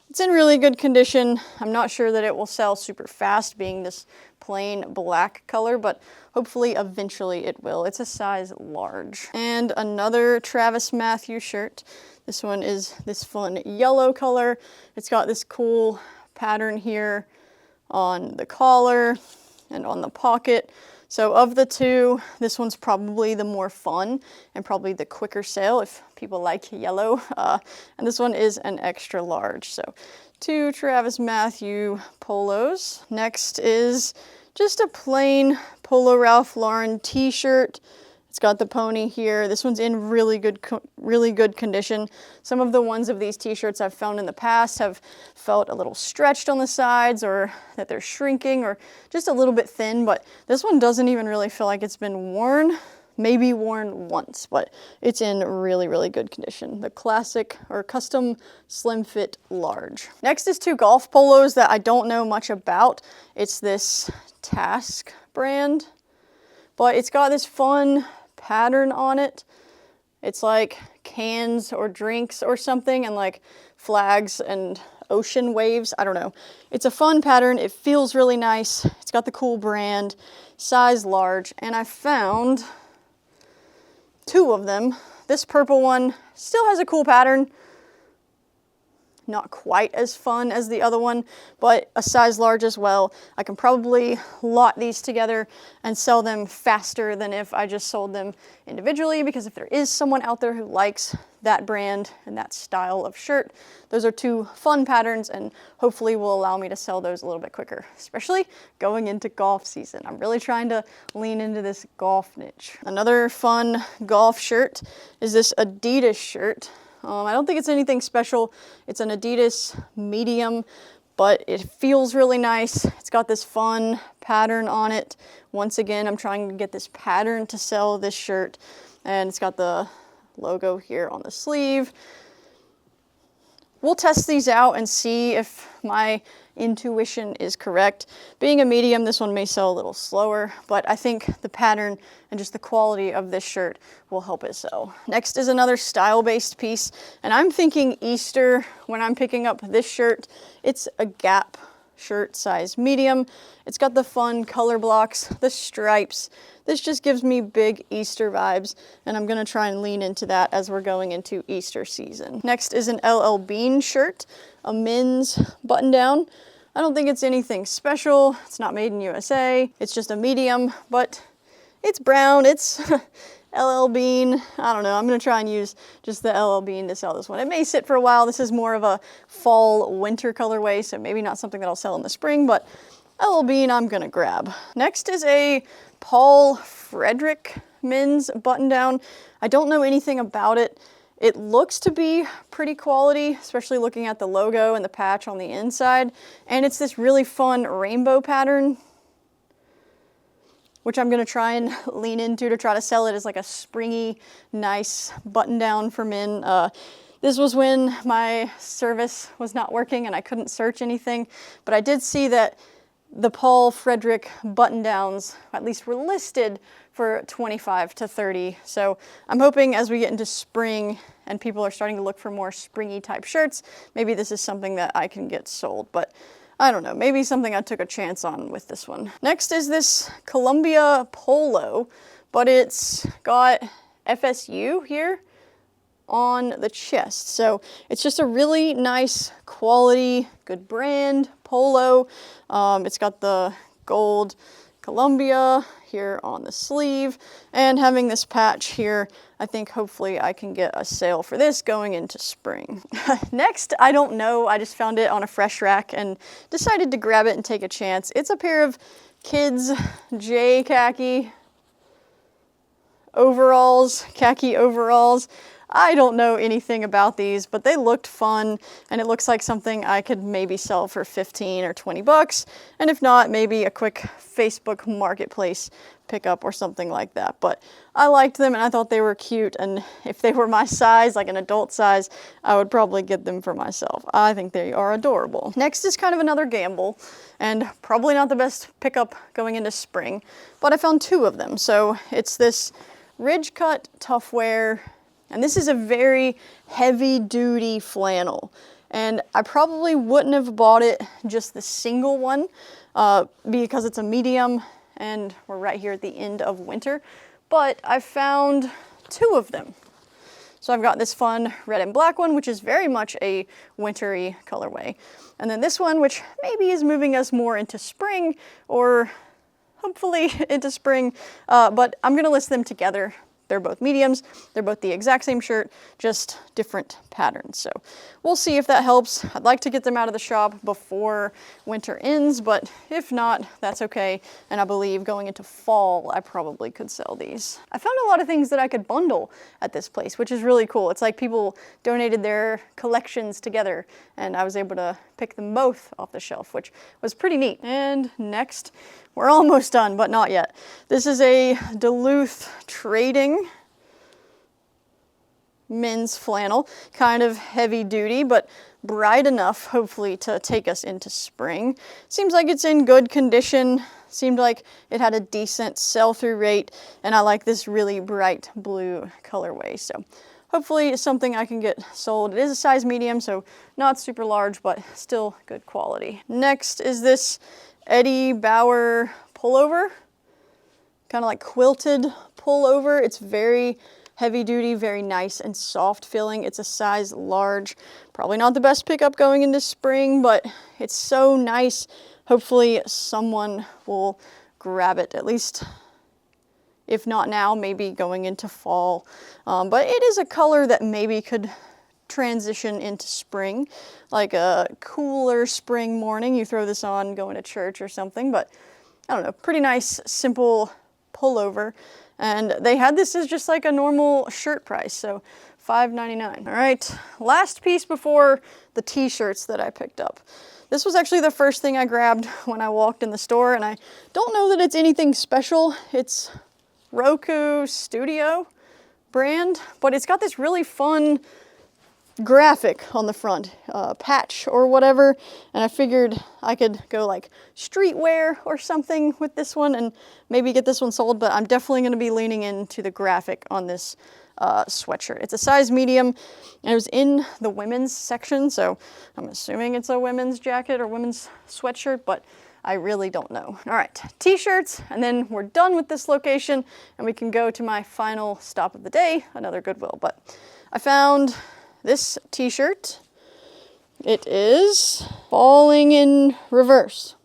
it's in really good condition. I'm not sure that it will sell super fast being this plain black color, but hopefully eventually it will. It's a size large. And another Travis Matthew shirt. This one is this fun yellow color. It's got this cool pattern here on the collar and on the pocket. So of the two, this one's probably the more fun and probably the quicker sale if people like yellow. And this one is an extra large. So 2 Travis Matthew polos. Next is just a plain Polo Ralph Lauren t-shirt. It's got the pony here. This one's in really good condition. Some of the ones of these t-shirts I've found in the past have felt a little stretched on the sides, or that they're shrinking, or just a little bit thin, but this one doesn't even really feel like it's been worn. Maybe worn once, but it's in really good condition. The classic or custom slim fit large. Next is 2 golf polos that I don't know much about. It's this Task brand, but it's got this fun pattern on it. It's like cans or drinks or something, and like flags and ocean waves. I don't know. It's a fun pattern. It feels really nice. It's got the cool brand, size large, and I found 2 of them. This purple one still has a cool pattern. Not quite as fun as the other one, but a size large as well. I can probably lot these together and sell them faster than if I just sold them individually, because if there is someone out there who likes that brand and that style of shirt, those are 2 fun patterns and hopefully will allow me to sell those a little bit quicker, especially going into golf season. I'm really trying to lean into this golf niche. Another fun golf shirt is this Adidas shirt. I don't think it's anything special. It's an Adidas medium, but it feels really nice. It's got this fun pattern on it. Once again, I'm trying to get this pattern to sell this shirt, and it's got the logo here on the sleeve. We'll test these out and see if my intuition is correct. Being a medium, this one may sell a little slower, but I think the pattern and just the quality of this shirt will help it sell. Next is another style-based piece, and I'm thinking Easter when I'm picking up this shirt. It's a Gap shirt, size medium. It's got the fun color blocks, the stripes. This just gives me big Easter vibes, and I'm gonna try and lean into that as we're going into Easter season. Next is an LL Bean shirt, a men's button-down. I don't think it's anything special. It's not made in USA. It's just a medium, but it's brown. It's LL Bean. I don't know. I'm gonna try and use just the LL Bean to sell this one. It may sit for a while. This is more of a fall winter colorway, so maybe not something that I'll sell in the spring, but LL Bean I'm gonna grab. Next is a Paul Frederick men's button-down. I don't know anything about it. It looks to be pretty quality, especially looking at the logo and the patch on the inside. And it's this really fun rainbow pattern, which I'm gonna try and lean into to try to sell it as like a springy, nice button-down for men. This was when my service was not working and I couldn't search anything, but I did see that the Paul Frederick button downs, at least were listed for 25 to 30. So I'm hoping as we get into spring and people are starting to look for more springy type shirts, maybe this is something that I can get sold, but I don't know, maybe something I took a chance on with this one. Next is this Columbia polo, but it's got FSU here on the chest. So it's just a really nice quality, good brand polo. It's got the gold Columbia here on the sleeve, and having this patch here, I think hopefully I can get a sale for this going into spring. Next, I don't know, I just found it on a fresh rack and decided to grab it and take a chance. It's a pair of kids J khaki overalls, khaki overalls. I don't know anything about these, but they looked fun, and it looks like something I could maybe sell for 15 or 20 bucks, and if not, maybe a quick Facebook marketplace pickup or something like that. But I liked them and I thought they were cute, and if they were my size, like an adult size, I would probably get them for myself. I think they are adorable. Next is kind of another gamble, and probably not the best pickup going into spring, but I found two of them. So it's this ridge cut tough wear, and this is a very heavy duty flannel. And I probably wouldn't have bought it just the single one because it's a medium and we're right here at the end of winter. But I found two of them. So I've got this fun red and black one, which is very much a wintry colorway. And then this one, which maybe is moving us more into spring or hopefully into spring, but I'm gonna list them together. They're both mediums, they're both the exact same shirt, just different patterns. So we'll see if that helps. I'd like to get them out of the shop before winter ends, but if not, that's okay. And I believe going into fall, I probably could sell these. I found a lot of things that I could bundle at this place, which is really cool. It's like people donated their collections together and I was able to pick them both off the shelf, which was pretty neat. And next, we're almost done, but not yet. This is a Duluth Trading men's flannel, kind of heavy duty, but bright enough, hopefully, to take us into spring. Seems like it's in good condition. Seemed like it had a decent sell-through rate, and I like this really bright blue colorway. So hopefully it's something I can get sold. It is a size medium, so not super large, but still good quality. Next is this Eddie Bauer pullover, kind of like quilted pullover. It's very heavy duty, very nice and soft feeling. It's a size large, probably not the best pickup going into spring, but it's so nice. Hopefully someone will grab it, at least if not now, maybe going into fall. But it is a color that maybe could transition into spring, like a cooler spring morning. You throw this on going to church or something, but I don't know, pretty nice, simple pullover. And they had this as just like a normal shirt price, so $5.99. All right, last piece before the t-shirts that I picked up. This was actually the first thing I grabbed when I walked in the store, and I don't know that it's anything special. It's Roku Studio brand, but it's got this really fun graphic on the front, patch or whatever, and I figured I could go like streetwear or something with this one and maybe get this one sold, but I'm definitely going to be leaning into the graphic on this sweatshirt. It's a size medium, and it was in the women's section, so I'm assuming it's a women's jacket or women's sweatshirt, but I really don't know. All right, t-shirts, and then we're done with this location, and we can go to my final stop of the day, another Goodwill. But I found this t-shirt. It is Falling in Reverse,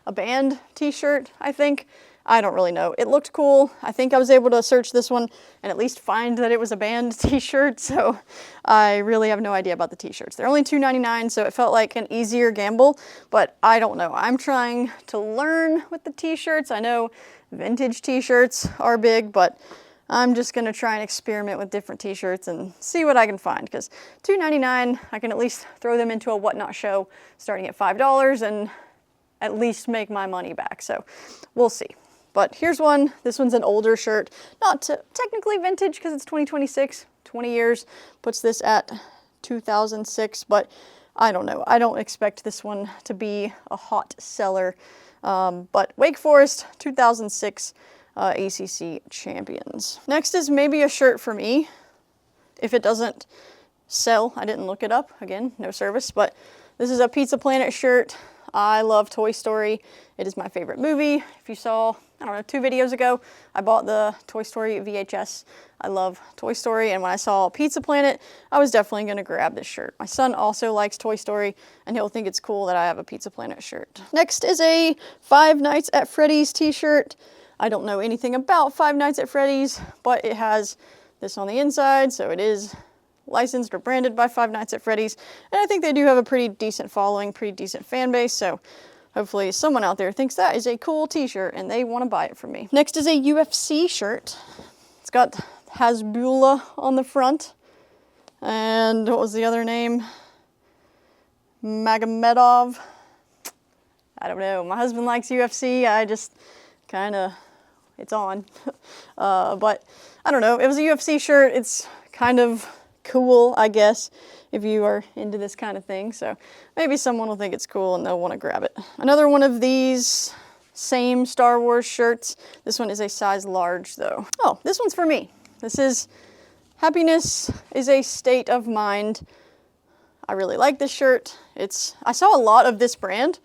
a band t-shirt, I think. I don't really know. It looked cool. I think I was able to search this one and at least find that it was a band t-shirt, so I really have no idea about the t-shirts. They're only $2.99, so it felt like an easier gamble, but I don't know. I'm trying to learn with the t-shirts. I know vintage t-shirts are big, but I'm just gonna try and experiment with different t-shirts and see what I can find, because $2.99, I can at least throw them into a Whatnot show starting at $5 and at least make my money back, so we'll see. But here's one. This one's an older shirt, not technically vintage because it's 2026, 20 years, puts this at 2006, but I don't know. I don't expect this one to be a hot seller. But Wake Forest 2006 ACC champions. Next is maybe a shirt for me. If it doesn't sell, I didn't look it up. Again, no service, but this is a Pizza Planet shirt. I love Toy Story. It is my favorite movie. If you saw, I don't know, 2 videos ago, I bought the Toy Story VHS. I love Toy Story, and when I saw Pizza Planet, I was definitely gonna grab this shirt. My son also likes Toy Story, and he'll think it's cool that I have a Pizza Planet shirt. Next is a Five Nights at Freddy's t-shirt. I don't know anything about Five Nights at Freddy's, but it has this on the inside, so it is licensed or branded by Five Nights at Freddy's, and I think they do have a pretty decent following, pretty decent fan base, so hopefully someone out there thinks that is a cool t-shirt and they want to buy it from me. Next is a UFC shirt. It's got Hasbulla on the front, and what was the other name? Magomedov. I don't know. My husband likes UFC. I just kind of, it's on. But I don't know. It was a UFC shirt. It's kind of cool, I guess, if you are into this kind of thing. So maybe someone will think it's cool and they'll want to grab it. Another one of these same Star Wars shirts. This one is a size large though. Oh, this one's for me. This is Happiness is a State of Mind. I really like this shirt. I saw a lot of this brand.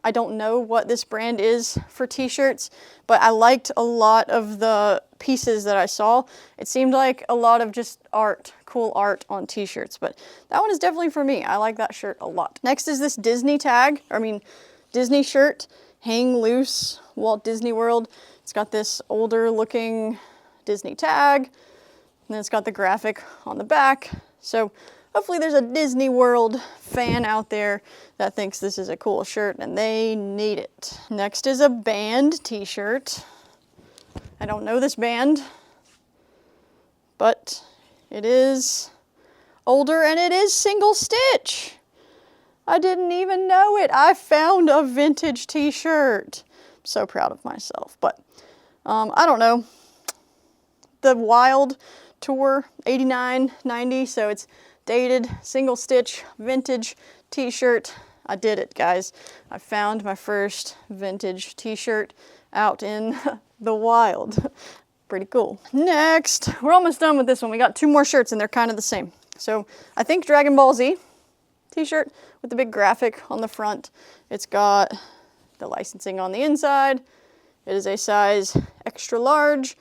I don't know what this brand is for t-shirts, but I liked a lot of the pieces that I saw. It seemed like a lot of just art, cool art on t-shirts, but that one is definitely for me. I like that shirt a lot. Next is this Disney Disney shirt, Hang Loose, Walt Disney World. It's got this older looking Disney tag, and then it's got the graphic on the back. So hopefully there's a Disney World fan out there that thinks this is a cool shirt and they need it. Next is a band t-shirt. I don't know this band, but it is older and it is single stitch. I didn't even know it. I found a vintage t-shirt. I'm so proud of myself, but I don't know. The Wild Tour 89, 90, so it's dated, single stitch, vintage t-shirt. I did it, guys. I found my first vintage t-shirt out in the wild. Pretty cool. Next, we're almost done with this one. We got 2 more shirts and they're kind of the same. So I think Dragon Ball Z t-shirt with the big graphic on the front. It's got the licensing on the inside. It is a size extra large.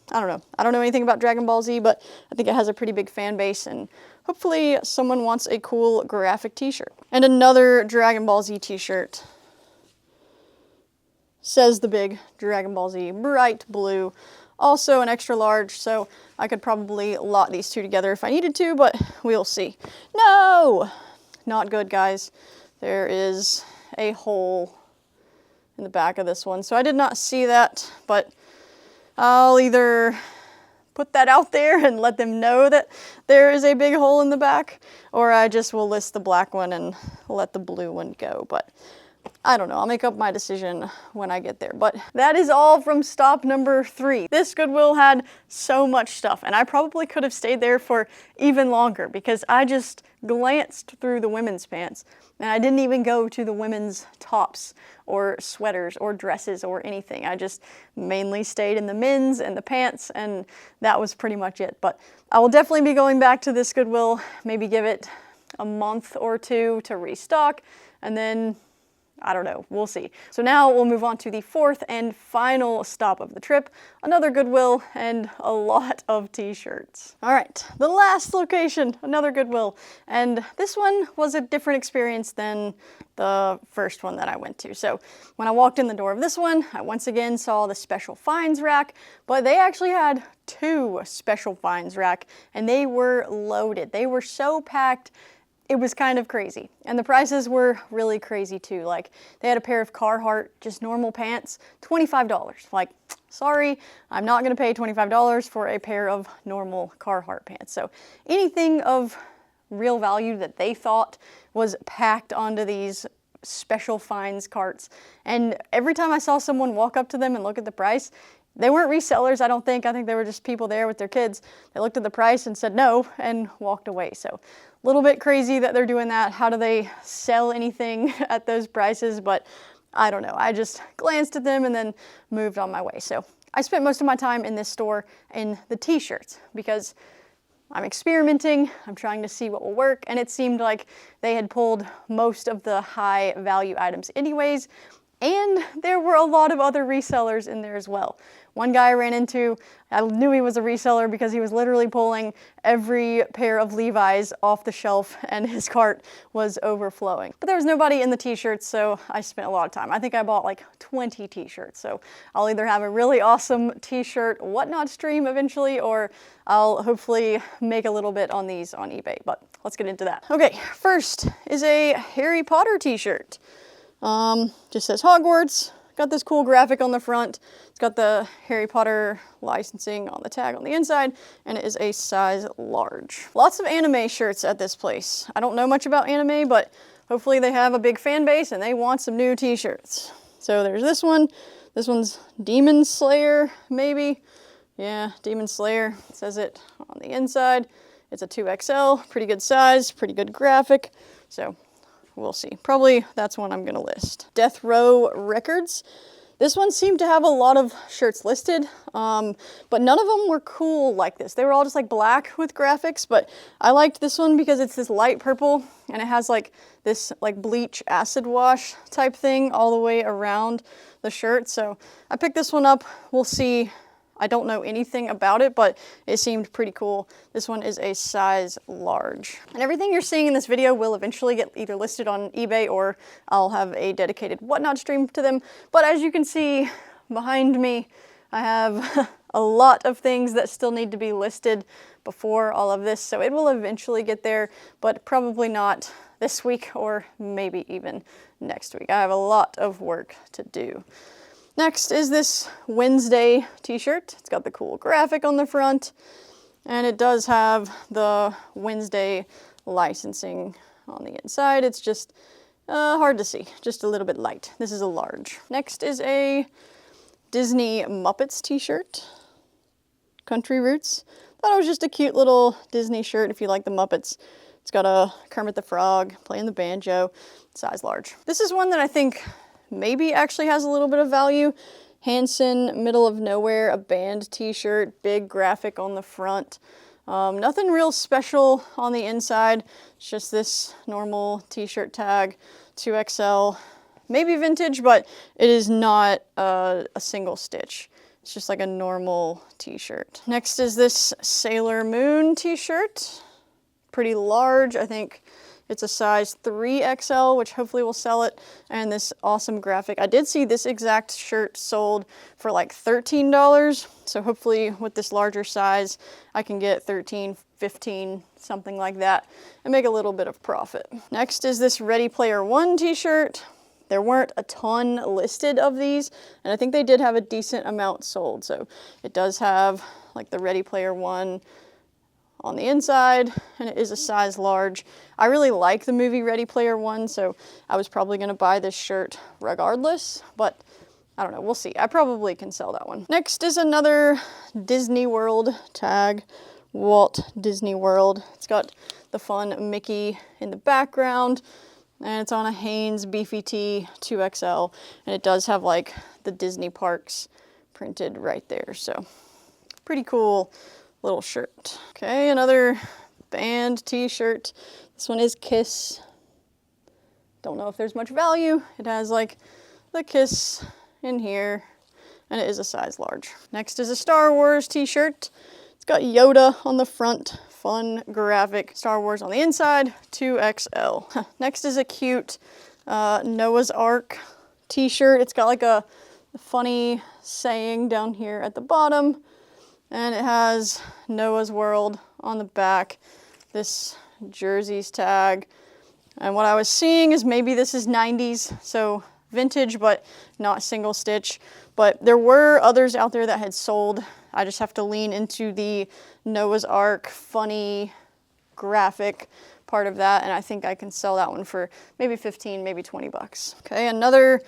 I don't know. I don't know anything about Dragon Ball Z, but I think it has a pretty big fan base, and hopefully someone wants a cool graphic t-shirt. And another Dragon Ball Z t-shirt. Says the big Dragon Ball Z, bright blue. Also an extra large, so I could probably lot these 2 together if I needed to, but we'll see. No! Not good, guys. There is a hole in the back of this one, so I did not see that, but I'll either put that out there and let them know that there is a big hole in the back, or I just will list the black one and let the blue one go. But I don't know, I'll make up my decision when I get there. But that is all from stop number 3. This Goodwill had so much stuff, and I probably could have stayed there for even longer because I just glanced through the women's pants and I didn't even go to the women's tops or sweaters or dresses or anything. I just mainly stayed in the men's and the pants, and that was pretty much it. But I will definitely be going back to this Goodwill, maybe give it a month or 2 to restock, and then I don't know, we'll see. So now we'll move on to the 4th and final stop of the trip, another Goodwill and a lot of t-shirts. All right, the last location, another Goodwill, and this one was a different experience than the first one that I went to. So when I walked in the door of this one, I once again saw the special finds rack, but they actually had 2 special finds rack and they were loaded. They were so packed. It was kind of crazy. And the prices were really crazy too. Like, they had a pair of Carhartt, just normal pants, $25. Like, sorry, I'm not gonna pay $25 for a pair of normal Carhartt pants. So anything of real value that they thought was packed onto these special finds carts. And every time I saw someone walk up to them and look at the price, They weren't resellers, I don't think. I think they were just people there with their kids. They looked at the price and said no and walked away. So a little bit crazy that they're doing that. How do they sell anything at those prices? But I don't know. I just glanced at them and then moved on my way. So I spent most of my time in this store in the t-shirts because I'm experimenting, I'm trying to see what will work, and it seemed like they had pulled most of the high value items anyways, and there were a lot of other resellers in there as well. One guy I ran into, I knew he was a reseller because he was literally pulling every pair of Levi's off the shelf and his cart was overflowing. But there was nobody in the t-shirts, so I spent a lot of time. I think I bought like 20 t-shirts, so I'll either have a really awesome t-shirt whatnot stream eventually, or I'll hopefully make a little bit on these on eBay, but let's get into that. Okay, first is a Harry Potter t-shirt. Just says Hogwarts. Got this cool graphic on the front. It's got the Harry Potter licensing on the tag on the inside, and it is a size large. Lots of anime shirts at this place. I don't know much about anime, but hopefully they have a big fan base and they want some new t-shirts. So there's this one. This one's Demon Slayer, maybe. Yeah, Demon Slayer. It says it on the inside. It's a 2XL, pretty good size, pretty good graphic. So we'll see. Probably that's one I'm gonna list. Death Row Records. This one seemed to have a lot of shirts listed, but none of them were cool like this. They were all just like black with graphics, but I liked this one because it's this light purple and it has like this like bleach acid wash type thing all the way around the shirt. So I picked this one up. We'll see. I don't know anything about it, but it seemed pretty cool. This one is a size large. And everything you're seeing in this video will eventually get either listed on eBay or I'll have a dedicated whatnot stream to them. But as you can see behind me, I have a lot of things that still need to be listed before all of this. So it will eventually get there, but probably not this week or maybe even next week. I have a lot of work to do. Next is this Wednesday t-shirt. It's got the cool graphic on the front, and it does have the Wednesday licensing on the inside. It's just hard to see, just a little bit light. This is a large. Next is a Disney Muppets t-shirt, Country Roots. Thought it was just a cute little Disney shirt if you like the Muppets. It's got a Kermit the Frog playing the banjo, size large. This is one that I think maybe actually has a little bit of value. Hanson, Middle of Nowhere, a band t-shirt, big graphic on the front. Nothing real special on the inside. It's just this normal t-shirt tag, 2XL, maybe vintage, but it is not a single stitch. It's just like a normal t-shirt. Next is this Sailor Moon t-shirt. Pretty large, I think. It's a size 3XL, which hopefully will sell it, and this awesome graphic. I did see this exact shirt sold for like $13, so hopefully with this larger size, I can get 13, 15, something like that, and make a little bit of profit. Next is this Ready Player One t-shirt. There weren't a ton listed of these, and I think they did have a decent amount sold, so it does have like the Ready Player One on the inside, and it is a size large. I really like the movie Ready Player One, so I was probably gonna buy this shirt regardless, but I don't know, we'll see. I probably can sell that one. Next is another Disney World tag, Walt Disney World. It's got the fun Mickey in the background, and it's on a Hanes Beefy Tee 2XL, and it does have like the Disney parks printed right there, so pretty cool little shirt. Okay, another band t-shirt. This one is Kiss. Don't know if there's much value. It has like the Kiss in here, and it is a size large. Next is a Star Wars t-shirt. It's got Yoda on the front, fun graphic. Star Wars on the inside, 2XL. Next is a cute Noah's Ark t-shirt. It's got like a funny saying down here at the bottom, and it has Noah's World on the back, this jerseys tag. And what I was seeing is maybe this is 90s, so vintage, but not single stitch. But there were others out there that had sold. I just have to lean into the Noah's Ark funny graphic part of that, and I think I can sell that one for maybe 15, maybe 20 bucks. Okay, another,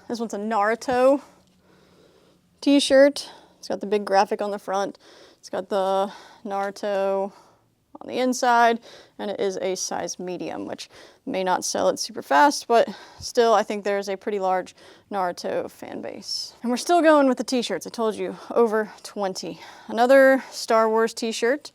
this one's a Naruto t-shirt. It's got the big graphic on the front. It's got the Naruto on the inside, and it is a size medium, which may not sell it super fast, but still I think there's a pretty large Naruto fan base. And we're still going with the t-shirts. I told you, over 20. Another Star Wars t-shirt.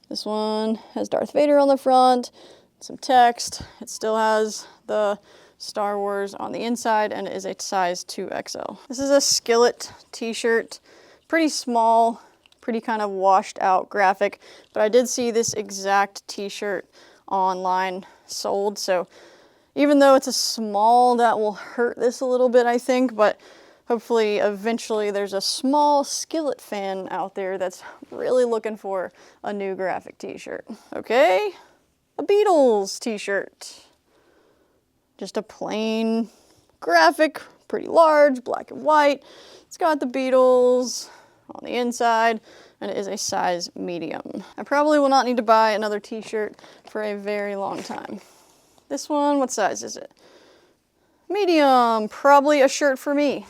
This one has Darth Vader on the front, some text. It still has the Star Wars on the inside, and it is a size 2XL. This is a Skillet t-shirt, pretty small, pretty kind of washed out graphic, but I did see this exact t-shirt online sold, so even though it's a small, that will hurt this a little bit, I think, but hopefully eventually there's a small Skillet fan out there that's really looking for a new graphic t-shirt. Okay, a Beatles t-shirt. Just a plain graphic, pretty large, black and white. It's got the Beatles on the inside, and it is a size medium. I probably will not need to buy another t-shirt for a very long time. This one, what size is it? Medium, probably a shirt for me.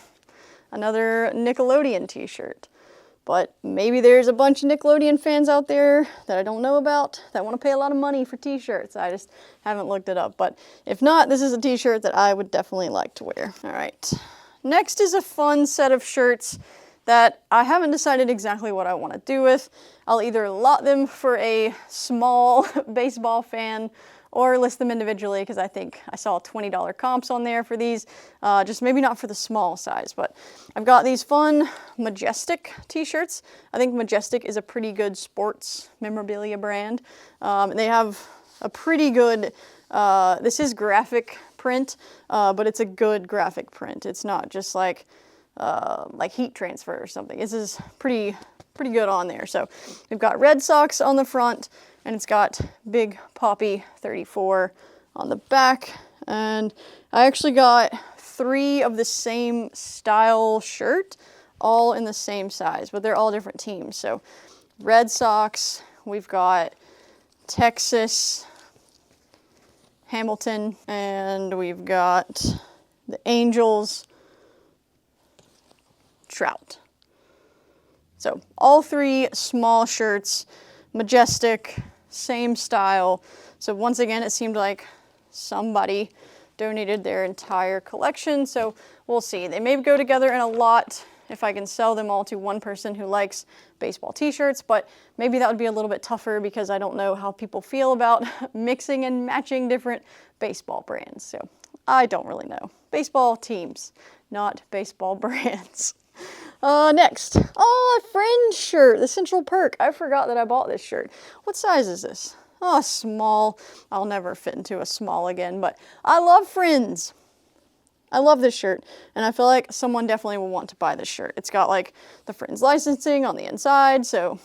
Another Nickelodeon t-shirt. But maybe there's a bunch of Nickelodeon fans out there that I don't know about that want to pay a lot of money for t-shirts. I just haven't looked it up. But if not, this is a t-shirt that I would definitely like to wear. All right. Next is a fun set of shirts that I haven't decided exactly what I want to do with. I'll either lot them for a small baseball fan or list them individually, because I think I saw $20 comps on there for these, just maybe not for the small size, but I've got these fun Majestic t-shirts. I think Majestic is a pretty good sports memorabilia brand. They have a pretty good, this is graphic print, but it's a good graphic print. It's not just like heat transfer or something. This is pretty good on there. So we've got Red Sox on the front, and it's got Big Papi 34 on the back. And I actually got 3 of the same style shirt, all in the same size, but they're all different teams. So Red Sox, we've got Texas, Hamilton, and we've got the Angels, Trout. So all 3 small shirts, Majestic, same style. So once again, it seemed like somebody donated their entire collection. So we'll see. They may go together in a lot if I can sell them all to one person who likes baseball t-shirts, but maybe that would be a little bit tougher because I don't know how people feel about mixing and matching different baseball brands. So I don't really know. Baseball teams, not baseball brands. Next, a Friends shirt, the Central Perk. I forgot that I bought this shirt. What size is this? Oh, small. I'll never fit into a small again, but I love Friends. I love this shirt, and I feel like someone definitely will want to buy this shirt. It's got like the Friends licensing on the inside, so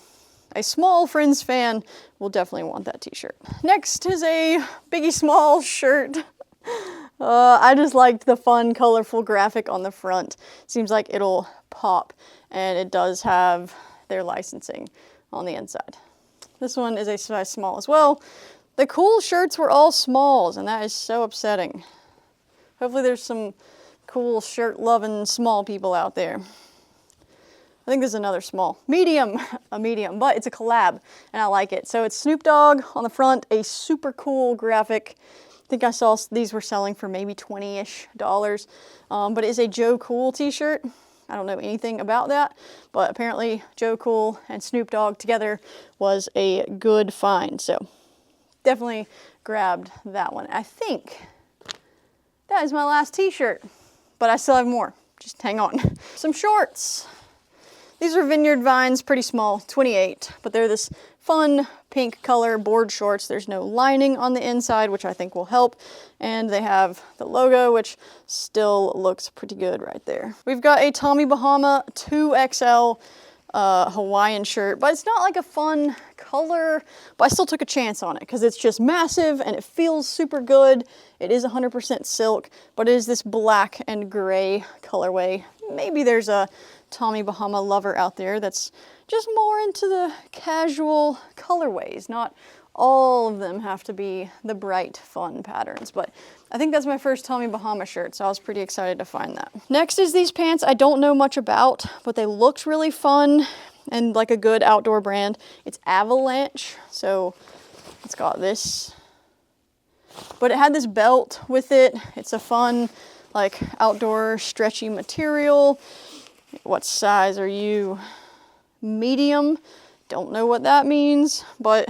a small Friends fan will definitely want that t-shirt. Next is a Biggie Small shirt. I just liked the fun, colorful graphic on the front. Seems like it'll pop, and it does have their licensing on the inside. This one is a size small as well. The cool shirts were all smalls, and that is so upsetting. Hopefully there's some cool shirt-loving small people out there. I think this is another small. Medium, a medium, but it's a collab, and I like it. So it's Snoop Dogg on the front, a super cool graphic. I think I saw these were selling for maybe $20-ish, but it is a Joe Cool t-shirt. I don't know anything about that, but apparently Joe Cool and Snoop Dogg together was a good find. So definitely grabbed that one. I think that is my last t-shirt, but I still have more. Just hang on. Some shorts. These are Vineyard Vines, pretty small, 28, but they're this fun pink color board shorts. There's no lining on the inside, which I think will help. And they have the logo, which still looks pretty good right there. We've got a Tommy Bahama 2XL Hawaiian shirt, but it's not like a fun color, but I still took a chance on it because it's just massive and it feels super good. It is 100% silk, but it is this black and gray colorway. Maybe there's a Tommy Bahama lover out there that's just more into the casual colorways, not all of them have to be the bright, fun patterns. But I think that's my first Tommy Bahama shirt, so I was pretty excited to find that. Next is these pants I don't know much about, but they looked really fun and like a good outdoor brand. It's Avalanche, so it's got this, but it had this belt with it. It's a fun, like, outdoor stretchy material. What size are you? Medium. Don't know what that means, but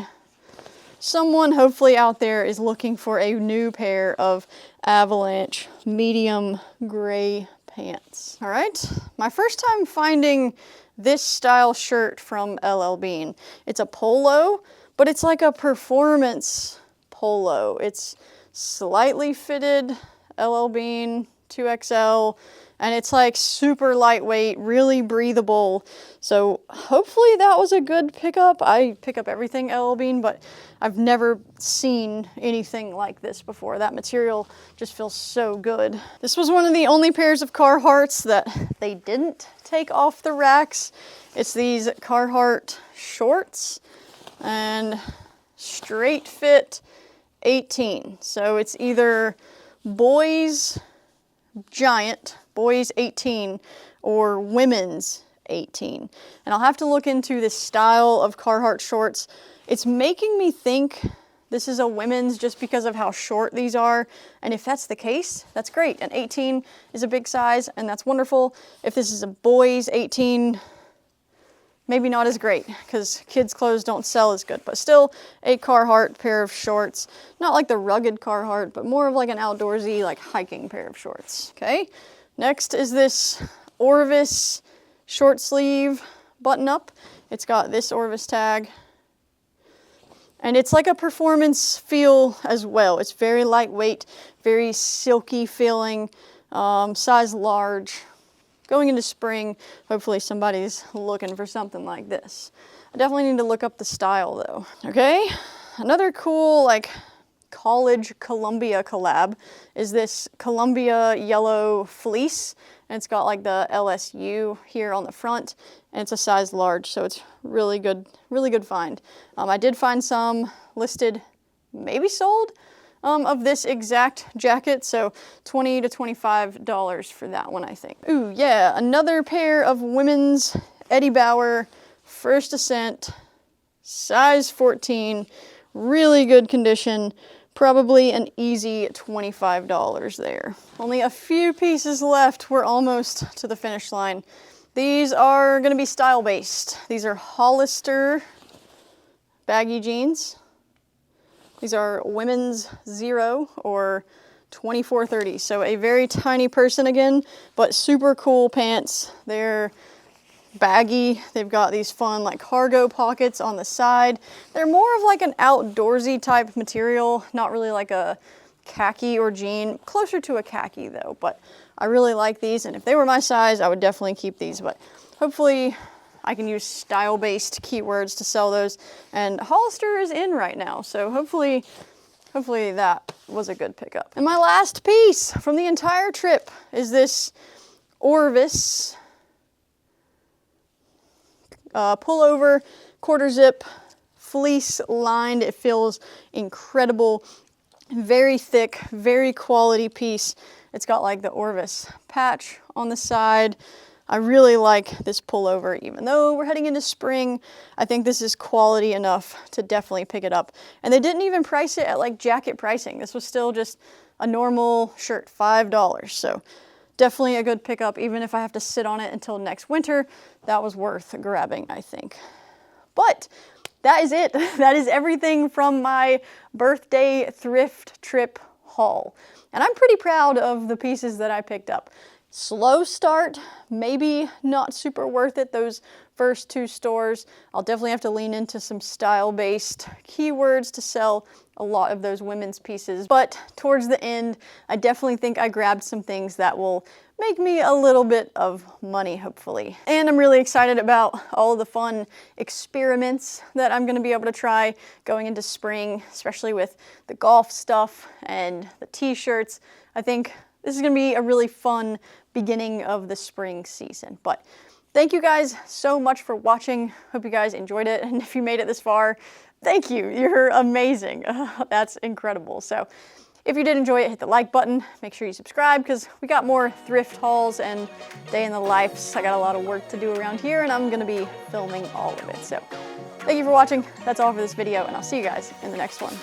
someone hopefully out there is looking for a new pair of Avalanche medium gray pants. All right, my first time finding this style shirt from LL Bean. It's a polo, but it's like a performance polo. It's slightly fitted, LL Bean 2XL, and it's like super lightweight, really breathable. So hopefully that was a good pickup. I pick up everything LL Bean, but I've never seen anything like this before. That material just feels so good. This was one of the only pairs of Carhartts that they didn't take off the racks. It's these Carhartt shorts and straight fit 18. So it's either boys giant, boys 18, or women's 18. And I'll have to look into this style of Carhartt shorts. It's making me think this is a women's just because of how short these are. And if that's the case, that's great. An 18 is a big size, and that's wonderful. If this is a boys 18, maybe not as great, because kids' clothes don't sell as good, but still a Carhartt pair of shorts. Not like the rugged Carhartt, but more of like an outdoorsy, like hiking pair of shorts, okay? Next is this Orvis short sleeve button up. It's got this Orvis tag, and it's like a performance feel as well. It's very lightweight, very silky feeling, size large. Going into spring, hopefully somebody's looking for something like this. I definitely need to look up the style though. Okay, another cool like college Columbia collab is this Columbia yellow fleece. And it's got like the LSU here on the front, and it's a size large, so it's really good find. I did find some listed, maybe sold, of this exact jacket, so $20 to $25 for that one, I think. Ooh, yeah, another pair of women's Eddie Bauer First Ascent, size 14, really good condition, probably an easy $25 there. Only a few pieces left, we're almost to the finish line. These are gonna be style-based. These are Hollister baggy jeans. These are women's 0 or 24-30, so a very tiny person again, but super cool pants. They're baggy. They've got these fun like cargo pockets on the side. They're more of like an outdoorsy type material, not really like a khaki or jean, closer to a khaki though, but I really like these, and if they were my size, I would definitely keep these, but hopefully I can use style-based keywords to sell those, and Hollister is in right now, so hopefully that was a good pickup. And my last piece from the entire trip is this Orvis pullover, quarter zip, fleece lined. It feels incredible, very thick, very quality piece. It's got like the Orvis patch on the side. I really like this pullover, even though we're heading into spring. I think this is quality enough to definitely pick it up. And they didn't even price it at like jacket pricing. This was still just a normal shirt, $5. So definitely a good pickup, even if I have to sit on it until next winter. That was worth grabbing, I think. But that is it. That is everything from my birthday thrift trip haul. And I'm pretty proud of the pieces that I picked up. Slow start, maybe not super worth it, those first 2 stores. I'll definitely have to lean into some style-based keywords to sell a lot of those women's pieces. But towards the end, I definitely think I grabbed some things that will make me a little bit of money, hopefully. And I'm really excited about all of the fun experiments that I'm gonna be able to try going into spring, especially with the golf stuff and the t-shirts. I think this is gonna be a really fun beginning of the spring season. But thank you guys so much for watching. Hope you guys enjoyed it. And if you made it this far, Thank you, you're amazing. That's incredible. So if you did enjoy it, hit the like button. Make sure you subscribe because we got more thrift hauls and day in the life. I got a lot of work to do around here and I'm gonna be filming all of it. So thank you for watching. That's all for this video and I'll see you guys in the next one.